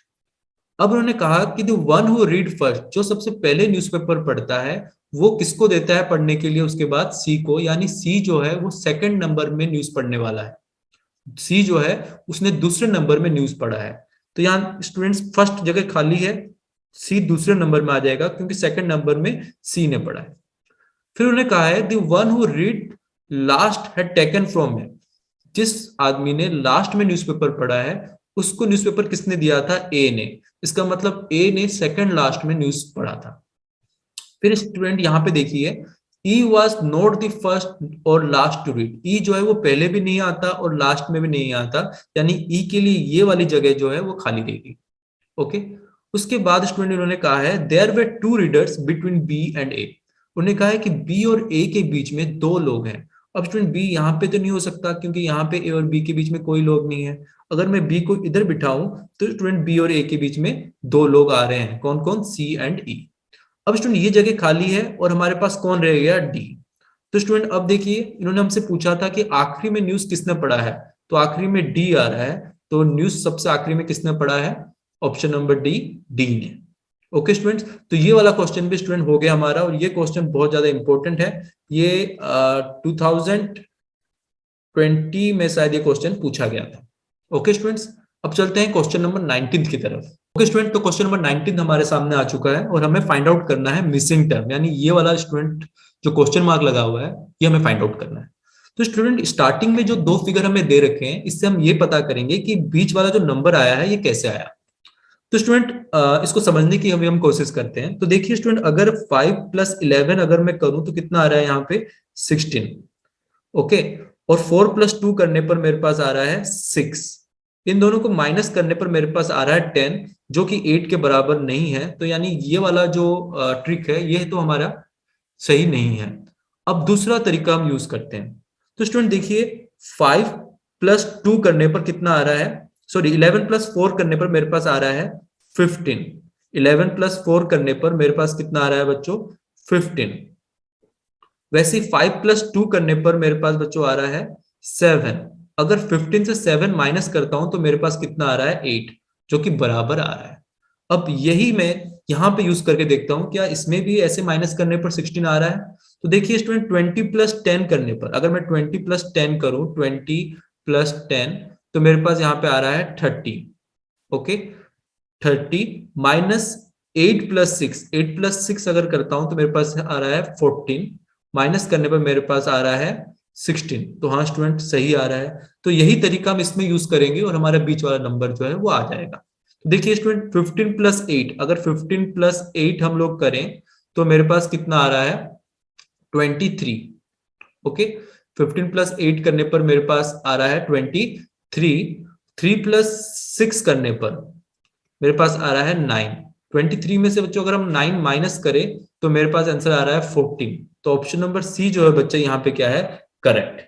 अब उन्होंने कहा कि the one who read first, जो सबसे पहले न्यूज़पेपर पढ़ता है वो किसको देता है पढ़ने के लिए, उसके बाद सी को, यानी सी जो है वो सेकंड नंबर में न्यूज पढ़ने वाला है। सी जो है उसने दूसरे नंबर में न्यूज पढ़ा है, तो यहाँ स्टूडेंट्स फर्स्ट जगह खाली है, सी दूसरे नंबर में आ जाएगा क्योंकि सेकंड नंबर में सी ने पढ़ा है। फिर उन्होंने कहा है the one who read last had taken from him, जिस आदमी ने लास्ट में न्यूज़पेपर पढ़ा है उसको न्यूज़पेपर किसने दिया था, ए ने। इसका मतलब ए ने सेकंड लास्ट में न्यूज पढ़ा था। फिर स्टूडेंट यहाँ पे देखिए, ई वॉज नॉट द फर्स्ट और लास्ट टू रीड। ई जो है वो पहले भी नहीं आता और लास्ट में भी नहीं आता, यानी ई के लिए ये वाली जगह जो है वो खाली रहेगी। ओके, उसके बाद स्टूडेंट इन्होंने कहा है there were two readers between B and A. उन्होंने कहा है कि बी और ए के बीच में 2 लोग हैं। अब स्टूडेंट बी यहाँ पे तो नहीं हो सकता क्योंकि यहाँ पे ए और बी के बीच में कोई लोग नहीं है। अगर मैं बी को इधर बिठाऊं तो स्टूडेंट बी और ए के बीच में 2 लोग आ रहे हैं, कौन कौन, सी एंड ई। अब स्टूडेंट ये जगह खाली है और हमारे पास कौन रह गया, डी। तो स्टूडेंट अब देखिए, इन्होंने हमसे पूछा था कि आखिरी में न्यूज किसने पढ़ा है, तो आखिरी में डी आ रहा है। तो न्यूज सबसे आखिरी में किसने पढ़ा है, ऑप्शन नंबर डी, डी ने। ओके स्टूडेंट्स, तो ये वाला क्वेश्चन भी स्टूडेंट हो गया हमारा, और ये क्वेश्चन बहुत ज्यादा इंपॉर्टेंट है। ये 2020 में शायद ये क्वेश्चन पूछा गया था। ओके स्टूडेंट्स, अब चलते हैं क्वेश्चन नंबर 19 की तरफ। ओके स्टूडेंट, तो क्वेश्चन नंबर 19 हमारे सामने आ चुका है और हमें फाइंड आउट करना है मिसिंग टर्म, यानी ये वाला स्टूडेंट जो क्वेश्चन मार्क लगा हुआ है ये हमें फाइंड आउट करना है। तो स्टूडेंट स्टार्टिंग में जो 2 फिगर हमें दे रखे हैं इससे हम ये पता करेंगे कि बीच वाला जो नंबर आया है ये कैसे आया। तो स्टूडेंट इसको समझने की हम कोशिश करते हैं। तो देखिए स्टूडेंट, अगर 5 + 11 अगर मैं करूं तो कितना आ रहा है यहाँ पे, 16। ओके, और 4 + 2 करने पर मेरे पास आ रहा है 6। इन दोनों को माइनस करने पर मेरे पास आ रहा है 10, जो कि 8 के बराबर नहीं है। तो यानी ये वाला जो ट्रिक है ये तो हमारा सही नहीं है। अब दूसरा तरीका हम यूज करते हैं। तो स्टूडेंट देखिए, 5 + 2 करने पर कितना आ रहा है, सॉरी 11 + 4 करने पर मेरे पास आ रहा है 15। 11 + 4 करने पर मेरे पास कितना आ रहा है बच्चों, 15। वैसे ही 5 + 2 करने पर मेरे पास बच्चों आ रहा है 7। अगर 15 से 7 माइनस करता हूं तो मेरे पास कितना आ रहा है, 8, जो कि बराबर आ रहा है। अब यही मैं यहां पे यूज करके देखता हूं, क्या इसमें भी ऐसे माइनस करने पर 16 आ रहा है। तो देखिए स्टूडेंट, 20 + 10 करने पर, अगर मैं 20 + 10 करूं, 20 + 10, तो मेरे पास यहाँ पे आ रहा है 30। ओके, 30 माइनस 8 + 6, 8 + 6 अगर करता हूं तो मेरे पास आ रहा है 14, माइनस करने पर मेरे पास आ रहा है 16। तो हाँ स्टूडेंट, सही आ रहा है। तो यही तरीका हम इसमें यूज करेंगे और हमारा बीच वाला नंबर जो है वो आ जाएगा। तो देखिए स्टूडेंट, 15 + 8, अगर 15 + 8 हम लोग करें तो मेरे पास कितना आ रहा है, 23। ओके, 15 + 8 करने पर मेरे पास आ रहा है 23। 3 + 6 करने पर मेरे पास आ रहा है 9। 23 में से बच्चों अगर हम 9 माइनस करें तो मेरे पास आंसर आ रहा है 14। तो ऑप्शन नंबर सी जो है बच्चे यहाँ पे क्या है, करेक्ट।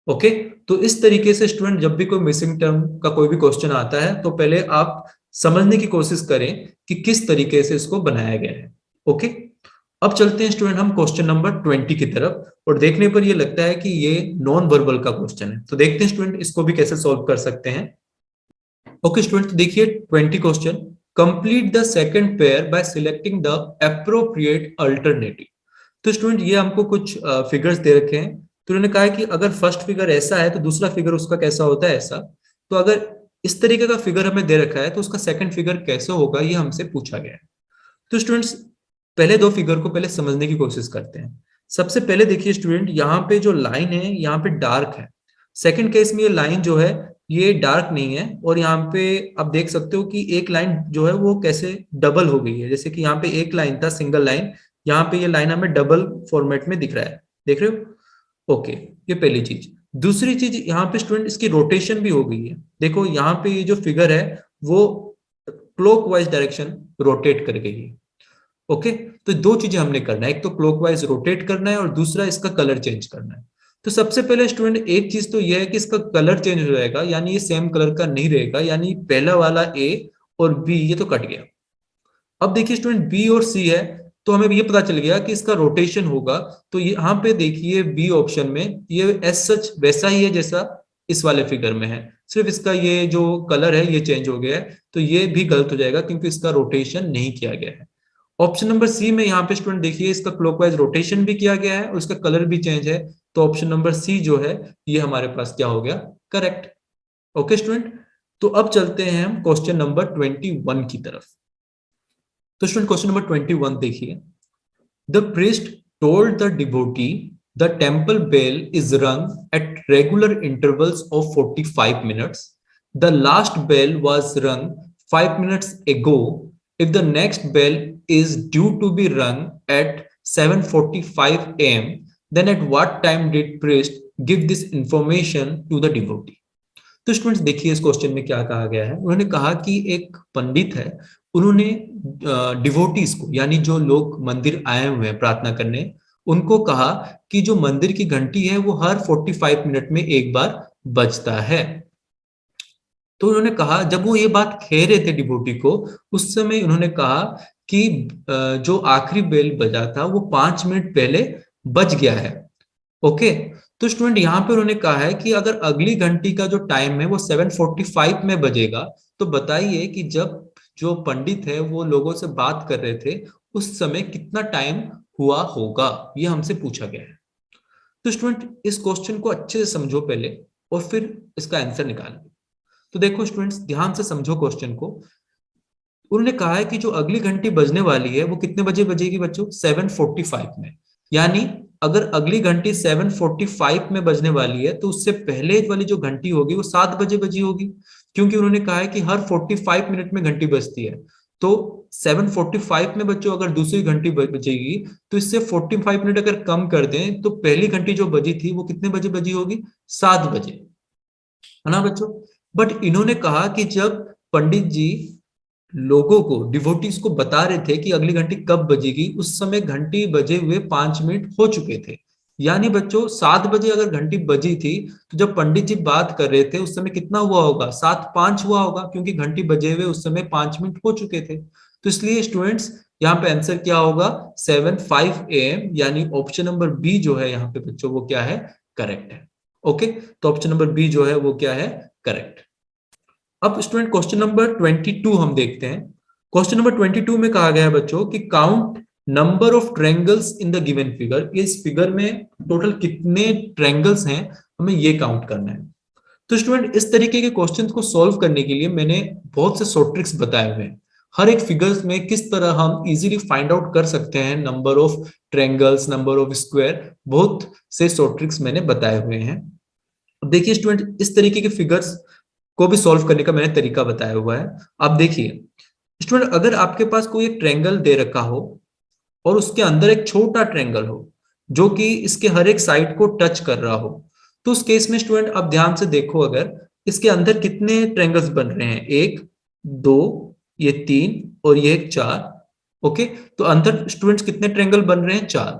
ओके, तो इस तरीके से स्टूडेंट जब भी कोई मिसिंग टर्म का कोई भी क्वेश्चन आता है तो पहले आप समझने की कोशिश करें कि किस तरीके से इसको बनाया गया है। ओके, अब चलते हैं स्टूडेंट हम क्वेश्चन नंबर 20 की तरफ, और देखने पर ये लगता है कि ये नॉन वर्बल का क्वेश्चन है। तो देखते हैं स्टूडेंट इसको भी कैसे सॉल्व कर सकते हैं। ओके स्टूडेंट, देखिए 20 question, complete the second pair bye selecting the appropriate alternative. तो स्टूडेंट ये हमको कुछ फिगर्स दे रखे हैं। तो उन्होंने कहा है कि अगर फर्स्ट फिगर ऐसा है तो दूसरा फिगर उसका कैसा होता है, ऐसा। तो अगर इस तरीके का फिगर हमें दे रखा है तो उसका सेकंड फिगर कैसे होगा ये हमसे पूछा गया है। तो स्टूडेंट्स पहले 2 फिगर को पहले समझने की कोशिश करते हैं। सबसे पहले देखिए स्टूडेंट, यहाँ पे जो लाइन है यहाँ पे डार्क है, सेकंड केस में ये लाइन जो है ये डार्क नहीं है, और यहाँ पे आप देख सकते हो कि एक लाइन जो है वो कैसे डबल हो गई है, जैसे कि यहाँ पे एक लाइन था सिंगल लाइन, यहाँ पे ये लाइन हमें डबल फॉर्मेट में दिख रहा है, देख रहे हो? ओके, ये पहली चीज। दूसरी चीज, यहाँ पे स्टूडेंट इसकी रोटेशन भी हो गई है। देखो यहाँ पे ये जो फिगर है वो क्लॉकवाइज डायरेक्शन रोटेट कर गई है। ओके, तो दो चीजें हमने करना है, एक तो क्लॉकवाइज रोटेट करना है और दूसरा इसका कलर चेंज करना है। तो सबसे पहले स्टूडेंट एक चीज तो यह है कि इसका कलर चेंज हो जाएगा, यानी ये सेम कलर का नहीं रहेगा, यानी पहला वाला ए और बी ये तो कट गया। अब देखिए स्टूडेंट बी और सी है, तो हमें ये पता चल गया कि इसका रोटेशन होगा। तो यहाँ पे देखिए बी ऑप्शन में ये एस सच वैसा ही है जैसा इस वाले फिगर में है, सिर्फ इसका ये जो कलर है ये चेंज हो गया है, तो ये भी गलत हो जाएगा क्योंकि इसका रोटेशन नहीं किया गया है। ऑप्शन नंबर सी में यहाँ पे स्टूडेंट देखिए इसका क्लॉकवाइज रोटेशन भी किया गया है और इसका कलर भी चेंज है, तो ऑप्शन नंबर सी जो है ये हमारे पास क्या हो गया, करेक्ट। ओके स्टूडेंट, तो अब चलते हैं हम क्वेश्चन नंबर 21 की तरफ। तो स्टूडेंट क्वेश्चन नंबर 21 देखिए, the priest told the devotee the temple bell is rung at regular intervals of 45 minutes. The last bell was rung 5 minutes ago. If the next bell is due to be rung at 7:45 a.m., then at what time did priest give this information to the devotee? तो students देखिए इस question में क्या कहा गया है। उन्होंने कहा कि एक पंडित है, उन्होंने डिवोटीज को, यानी जो लोग मंदिर आए हुए हैं प्रार्थना करने, उनको कहा कि जो मंदिर की घंटी है वो हर 45 मिनट में एक बार बजता है। तो उन्होंने कहा, जब वो ये बात कह रहे थे डिवोटी को, उस समय उन्होंने कहा कि जो आखिरी बेल बजा था वो 5 मिनट पहले बज गया है। ओके, तो स्टूडेंट यहाँ पे उन्होंने कहा है कि अगर अगली घंटी का जो टाइम है वो 7:45 में बजेगा, तो बताइए कि जब जो पंडित है वो लोगों से बात कर रहे थे उस समय कितना टाइम हुआ होगा, ये हमसे पूछा गया है। तो स्टूडेंट इस क्वेश्चन को अच्छे से समझो पहले और फिर इसका आंसर निकालो। तो देखो स्टूडेंट्स ध्यान से समझो क्वेश्चन को। उन्होंने कहा है कि जो अगली घंटी बजने वाली है वो कितने बजे बजेगी बच्चों, 7:45 में। यानी अगर अगली घंटी 7:45 में बजने वाली है तो उससे पहले वाली जो घंटी होगी वो 7 बजे बजी होगी, क्योंकि उन्होंने कहा है कि हर 45 मिनट में घंटी बजती है। तो 7:45 में बच्चों अगर दूसरी घंटी बजेगी तो इससे 45 मिनट अगर कम कर दें तो पहली घंटी जो बजी थी वो कितने बजे बजी होगी, 7 बजे, है ना बच्चों। बट इन्होंने कहा कि जब पंडित जी लोगों को, डिवोटीज को बता रहे थे कि अगली घंटी कब बजेगी, उस समय घंटी बजे हुए 5 मिनट हो चुके थे। यानी बच्चों 7 बजे अगर घंटी बजी थी तो जब पंडित जी बात कर रहे थे उस समय कितना हुआ होगा, 7:05 हुआ होगा, क्योंकि घंटी बजे हुए उस समय 5 मिनट हो चुके थे। तो इसलिए स्टूडेंट्स यहाँ पे आंसर क्या होगा, 7:05 AM, यानी ऑप्शन नंबर बी जो है यहाँ पे बच्चों वो क्या है, करेक्ट है। ओके, तो ऑप्शन नंबर बी जो है वो क्या है, करेक्ट। अब स्टूडेंट क्वेश्चन नंबर 22 हम देखते हैं। क्वेश्चन नंबर 22 में कहा गया है बच्चों कि count number of triangles in the given figure. इस फिगर में टोटल कितने ट्रायंगल्स हैं हमें ये काउंट करना है। तो स्टूडेंट इस तरीके के क्वेश्चंस को सॉल्व करने के लिए मैंने बहुत से शॉर्ट ट्रिक्स बताए हुए हैं। हर एक फिगर्स में किस तरह हम इजीली फाइंड आउट कर सकते हैं number of triangles, number of square, बहुत से शॉर्ट ट्रिक्स मैंने बताए हुए हैं। देखिए स्टूडेंट इस तरीके के फिगर्स को भी सॉल्व करने का मैंने तरीका बताया हुआ है। आप देखिए स्टूडेंट, अगर आपके पास कोई एक ट्रायंगल दे रखा हो और उसके अंदर एक छोटा ट्रायंगल हो जो कि इसके हर एक साइड को टच कर रहा हो, तो उस केस में स्टूडेंट आप ध्यान से देखो, अगर इसके अंदर कितने ट्रायंगल्स बन रहे हैं, 1 2 ये 3 और ये 4। ओके, तो अंदर स्टूडेंट्स कितने ट्रायंगल बन रहे हैं, 4।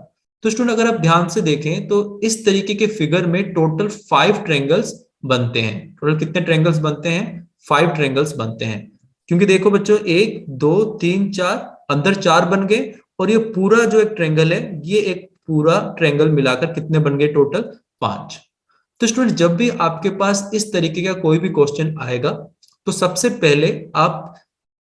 तो स्टूडेंट अगर आप ध्यान से देखें तो इस तरीके के फिगर में टोटल 5 ट्रायंगल्स बनते हैं। टोटल कितने ट्रायंगल्स बनते हैं, 5 ट्रायंगल्स बनते हैं। क्योंकि देखो बच्चों 1 2 3 4, अंदर 4 बन गए और ये पूरा जो एक ट्रायंगल है ये एक पूरा ट्रायंगल मिलाकर कितने बन गए, टोटल 5। तो स्टूडेंट जब भी आपके पास इस तरीके का कोई भी क्वेश्चन आएगा तो सबसे पहले आप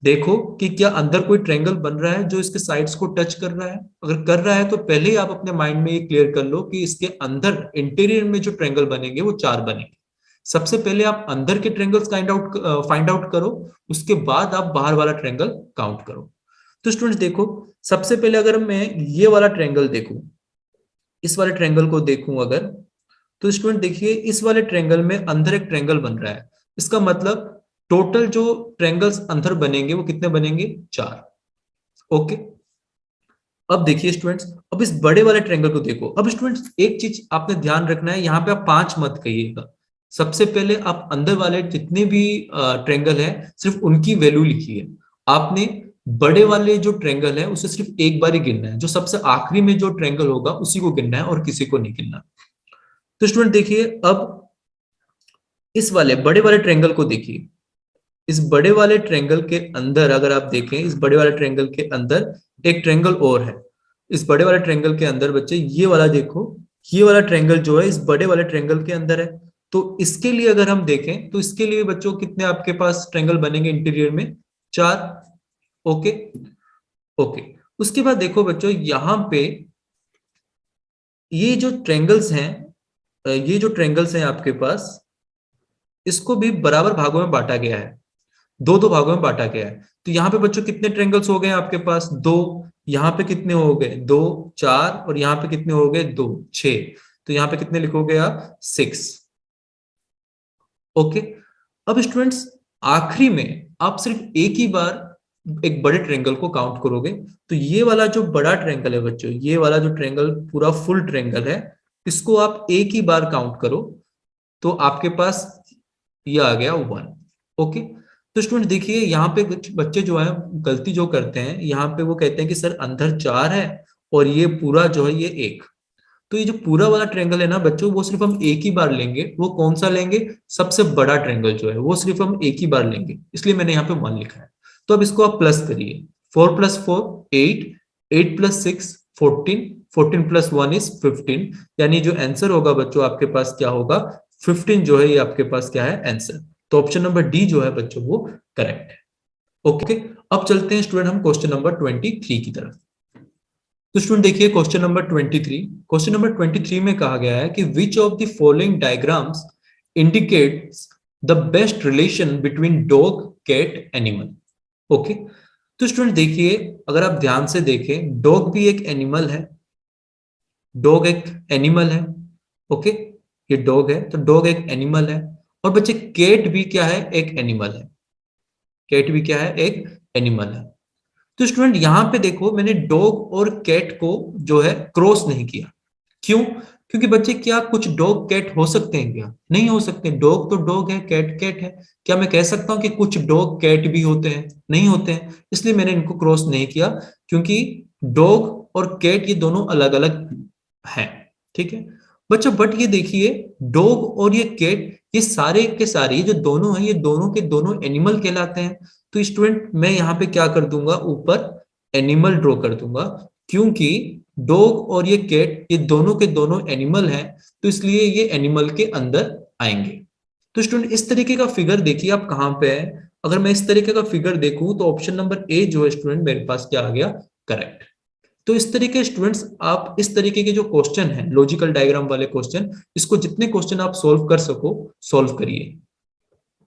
देखो कि क्या अंदर कोई ट्रायंगल बन रहा है जो इसके साइड्स को टच कर रहा है। अगर कर रहा है तो पहले ही आप अपने माइंड में ये क्लियर कर लो कि इसके अंदर इंटीरियर में जो ट्रायंगल बनेंगे वो 4 बनेंगे। सबसे पहले आप अंदर के ट्रायंगल्स फाइंड आउट करो, उसके बाद आप बाहर वाला ट्रायंगल काउंट करो। तो स्टूडेंट्स देखो, सबसे पहले अगर मैं ये वाला ट्रायंगल देखूं, इस वाले ट्रायंगल को देखूं अगर, तो स्टूडेंट देखिए इस वाले ट्रायंगल में अंदर एक ट्रायंगल बन रहा है, इसका मतलब टोटल जो ट्रायंगल्स अंदर बनेंगे वो कितने बनेंगे, 4। ओके, अब देखिए स्टूडेंट्स, अब इस बड़े वाले ट्रायंगल को देखो। अब स्टूडेंट्स एक चीज आपने ध्यान रखना है, यहाँ पे आप 5 मत कहिएगा। सबसे पहले आप अंदर वाले जितने भी ट्रायंगल है सिर्फ उनकी वैल्यू लिखिए। आपने बड़े वाले जो ट्रायंगल है उसे सिर्फ एक बार ही गिनना है, जो सबसे आखिरी में जो ट्रायंगल होगा उसी को गिनना है और किसी को नहीं गिनना। तो स्टूडेंट देखिए अब इस वाले बड़े वाले ट्रायंगल को देखिए। इस बड़े वाले ट्रायंगल के अंदर अगर आप देखें, इस बड़े वाले ट्रायंगल के अंदर एक ट्रायंगल और है। इस बड़े वाले ट्रायंगल के अंदर बच्चे ये वाला देखो, ये वाला ट्रायंगल जो है इस बड़े वाले ट्रायंगल के अंदर है। तो इसके लिए अगर हम देखें तो इसके लिए बच्चों कितने आपके पास ट्रायंगल बनेंगे इंटीरियर में, 4। ओके ओके, उसके बाद देखो बच्चों यहाँ पे ये जो ट्रायंगल्स हैं, ये जो ट्रायंगल्स हैं आपके पास, इसको भी बराबर भागों में बांटा गया है, दो दो भागों में बांटा गया है। तो यहाँ पे बच्चों कितने ट्रायंगल्स हो गए आपके पास, 2। यहाँ पे कितने हो गए, 2, 4, और यहाँ पे कितने हो गए, 2, 6। तो यहाँ पे कितने लिखोगे आप, 6। ओके, अब स्टूडेंट्स आखिरी में आप सिर्फ एक ही बार एक बड़े ट्रायंगल को काउंट करोगे। तो ये वाला जो बड़ा ट्रायंगल है बच्चों, ये वाला जो ट्रायंगल पूरा फुल ट्रायंगल है, इसको आप एक ही बार काउंट करो तो आपके पास ये आ गया 1। ओके, तो स्टूडेंट देखिए यहाँ पे कुछ बच्चे जो है गलती जो करते हैं, यहाँ पे वो कहते हैं कि सर अंदर 4 है और ये पूरा जो है ये 1। तो ये जो पूरा वाला ट्रायंगल है ना बच्चों, वो सिर्फ हम एक ही बार लेंगे। वो कौन सा लेंगे, सबसे बड़ा ट्रायंगल जो है वो सिर्फ हम एक ही बार लेंगे, इसलिए मैंने यहाँ पे 1 लिखा है। तो अब इसको आप प्लस करिए, 4 + 4 8, 8 + 6 14, 14 + 1 इज 15। यानी जो आंसर होगा बच्चों आपके पास क्या होगा, 15 जो है ये आपके पास क्या है आंसर। तो ऑप्शन नंबर डी जो है बच्चों वो करेक्ट है। ओके, अब चलते हैं स्टूडेंट हम क्वेश्चन नंबर 23 की तरफ। तो स्टूडेंट देखिए क्वेश्चन नंबर 23, क्वेश्चन नंबर 23 में कहा गया है कि which of the following diagrams indicates the best relation between dog cat animal. Okay, तो स्टूडेंट देखिए अगर आप ध्यान से देखें, डॉग भी एक एनिमल है, डॉग एक एनिमल है। ओके, ये डॉग है तो डॉग एक एनिमल है, और बच्चे कैट भी क्या है, एक एनिमल है। कैट भी क्या है, एक एनिमल है। तो स्टूडेंट यहां पे देखो मैंने डॉग और कैट को जो है क्रॉस नहीं किया। क्यों, क्योंकि बच्चे क्या कुछ डॉग कैट हो सकते हैं क्या, नहीं हो सकते। डॉग तो डॉग है, कैट कैट है। क्या मैं कह सकता हूं कि कुछ डॉग कैट भी होते हैं, नहीं होते हैं। इसलिए मैंने इनको क्रॉस नहीं किया, क्योंकि डॉग और कैट ये दोनों अलग अलग हैं। ठीक है बच्चों, बट ये देखिए डॉग और ये कैट, ये सारे के सारे ये जो दोनों हैं, ये दोनों के दोनों एनिमल कहलाते हैं। तो स्टूडेंट मैं यहाँ पे क्या कर दूंगा, ऊपर एनिमल ड्रॉ कर दूंगा, क्योंकि डॉग और ये कैट ये दोनों के दोनों एनिमल हैं, तो इसलिए ये एनिमल के अंदर आएंगे। तो स्टूडेंट इस तरीके का फिगर देखिए आप कहाँ पे है। अगर मैं इस तरीके का फिगर देखूं तो ऑप्शन नंबर ए जो है स्टूडेंट मेरे पास क्या आ गया, करेक्ट। तो इस तरीके स्टूडेंट्स आप इस तरीके के जो क्वेश्चन है लॉजिकल डायग्राम वाले क्वेश्चन, इसको जितने क्वेश्चन आप सोल्व कर सको सोल्व करिए,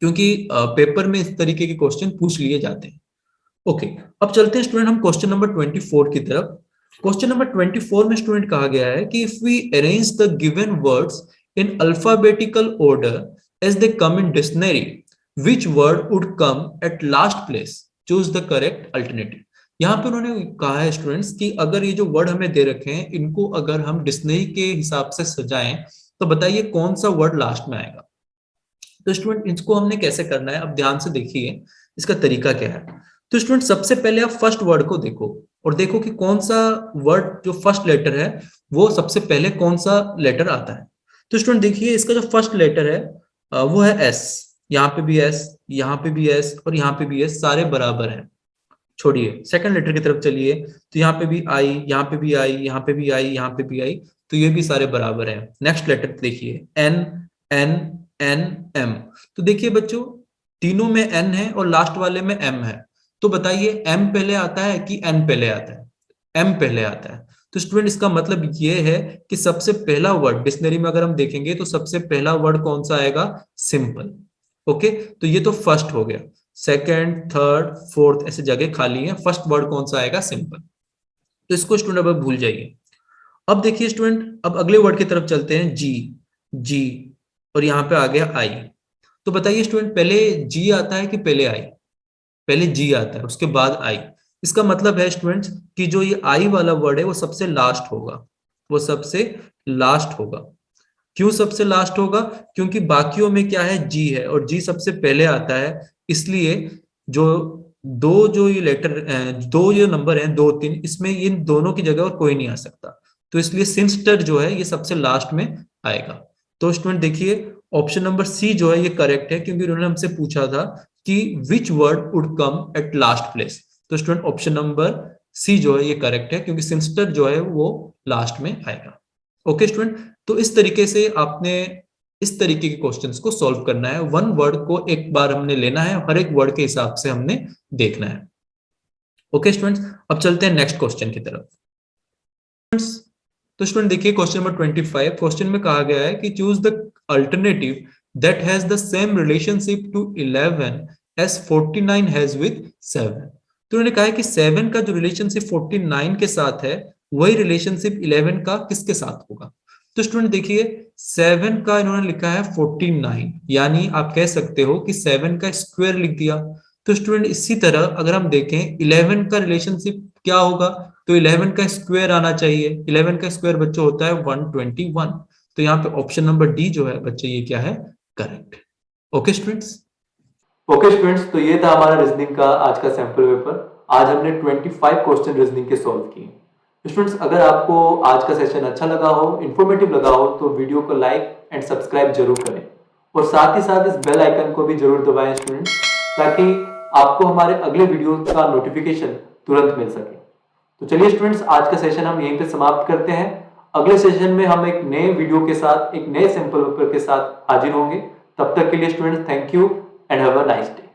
क्योंकि पेपर में इस तरीके के क्वेश्चन पूछ लिए जाते हैं। ओके, अब चलते हैं स्टूडेंट हम क्वेश्चन नंबर 24 की तरफ। क्वेश्चन नंबर 24 में स्टूडेंट कहा गया है कि if we arrange the given words in alphabetical order as they come in dictionary, which word would come at last place, choose the correct alternative. यहाँ पे उन्होंने कहा है स्टूडेंट्स कि अगर ये जो वर्ड हमें दे रखे हैं इनको अगर हम डिक्शनरी के हिसाब से सजाएं तो बताइए कौन सा वर्ड लास्ट में आएगा। तो स्टूडेंट इसको हमने कैसे करना है, अब ध्यान से देखिए इसका तरीका क्या है। तो स्टूडेंट सबसे पहले आप फर्स्ट वर्ड को देखो और देखो कि कौन सा वर्ड जो फर्स्ट लेटर है वो सबसे पहले कौन सा लेटर आता है। तो स्टूडेंट देखिए इसका जो फर्स्ट लेटर है वो है एस। यहाँ पे भी एस, यहाँ पे भी एस और यहाँ पे भी एस, सारे बराबर हैं। छोड़िए सेकंड लेटर की तरफ चलिए, तो यहाँ पे भी आई, यहाँ पे भी आई, यहाँ पे भी आई, यहाँ पे भी आई, तो ये भी सारे बराबर हैं। नेक्स्ट लेटर देखिए एन, एन, एन, एम। तो देखिए बच्चों तीनों में एन है और लास्ट वाले में एम है। तो बताइए एम पहले आता है कि एन पहले आता है, एम पहले आता है। तो स्टूडेंट इसका मतलब ये है कि सबसे पहला वर्ड डिक्शनरी में अगर हम देखेंगे तो सबसे पहला वर्ड कौन सा आएगा, सिंपल। ओके, तो ये तो फर्स्ट हो गया। सेकंड, थर्ड, फोर्थ ऐसे जगह खाली है, फर्स्ट वर्ड कौन सा आएगा, सिंपल। तो इसको स्टूडेंट अब भूल जाइए। अब देखिए स्टूडेंट अब अगले वर्ड की तरफ चलते हैं, जी। जी, और यहाँ पे आ गया आई। तो बताइए स्टूडेंट, पहले जी आता है कि पहले आई? पहले जी आता है, उसके बाद आई। इसका मतलब है स्टूडेंट्स कि जो ये आई वाला वर्ड है वो सबसे लास्ट होगा, वो सबसे लास्ट होगा। क्यों सबसे लास्ट होगा? क्योंकि बाकियों में क्या है, जी है, और जी सबसे पहले आता है। इसलिए जो दो जो ये लेटर, दो जो नंबर हैं, दो तीन, इसमें इन दोनों की जगह और कोई नहीं आ सकता। तो इसलिए सिंस्टर जो है ये सबसे लास्ट में आएगा। तो स्टूडेंट देखिए, ऑप्शन नंबर सी जो है ये करेक्ट है, क्योंकि उन्होंने हमसे पूछा था कि which word would come at last place. तो स्टूडेंट ऑप्शन नंबर सी जो है ये करेक्ट है, क्योंकि सिंस्टर जो है वो लास्ट में आएगा। ओके स्टूडेंट, तो इस तरीके से आपने इस तरीके के क्वेश्चंस को सॉल्व करना है। वन वर्ड को एक बार हमने लेना है, हर एक वर्ड के हिसाब से हमने देखना है। ओके स्टूडेंट्स, अब चलते हैं नेक्स्ट क्वेश्चन की तरफ। तो स्टूडेंट देखिए, क्वेश्चन नंबर 25, क्वेश्चन में कहा गया है कि choose the alternative that has the same relationship to 11 as 49 has with 7। तो उन्होंने कहा है कि 7 का जो रिलेशनशिप 49 के साथ है, वही रिलेशनशिप 11 का किसके साथ होगा? तो स्टूडेंट देखिए, 7 का इन्होंने लिखा है 49, यानी आप कह सकते हो कि 7 का स्क्वायर लिख दिया। तो स्टूडेंट इसी तरह अगर हम देखें 11 का रिलेशनशिप क्या होगा, तो 11 का स्क्वायर आना चाहिए। 11 का स्क्वायर बच्चों होता है 121। तो यहाँ पे ऑप्शन नंबर डी जो है बच्चे, ये क्या है, correct. Okay students. Okay students, तो ये था हमारा रीजनिंग का आज का सैंपल पेपर। आज हमने 25 क्वेश्चन रीजनिंग के सॉल्व किए। स्टूडेंट्स, अगर आपको आज का सेशन अच्छा लगा हो, इंफॉर्मेटिव लगा हो, तो वीडियो को लाइक एंड सब्सक्राइब जरूर करें, और साथ ही साथ इस बेल आइकन को भी जरूर दबाएं स्टूडेंट्स, ताकि आपको हमारे अगले वीडियो का नोटिफिकेशन तुरंत मिल सके। तो चलिए स्टूडेंट्स, आज का सेशन हम यहीं पे समाप्त करते हैं। अगले सेशन में हम एक नए वीडियो के साथ, एक नए सैंपल पेपर के साथ हाजिर होंगे। तब तक के लिए students, thank you and have a nice day.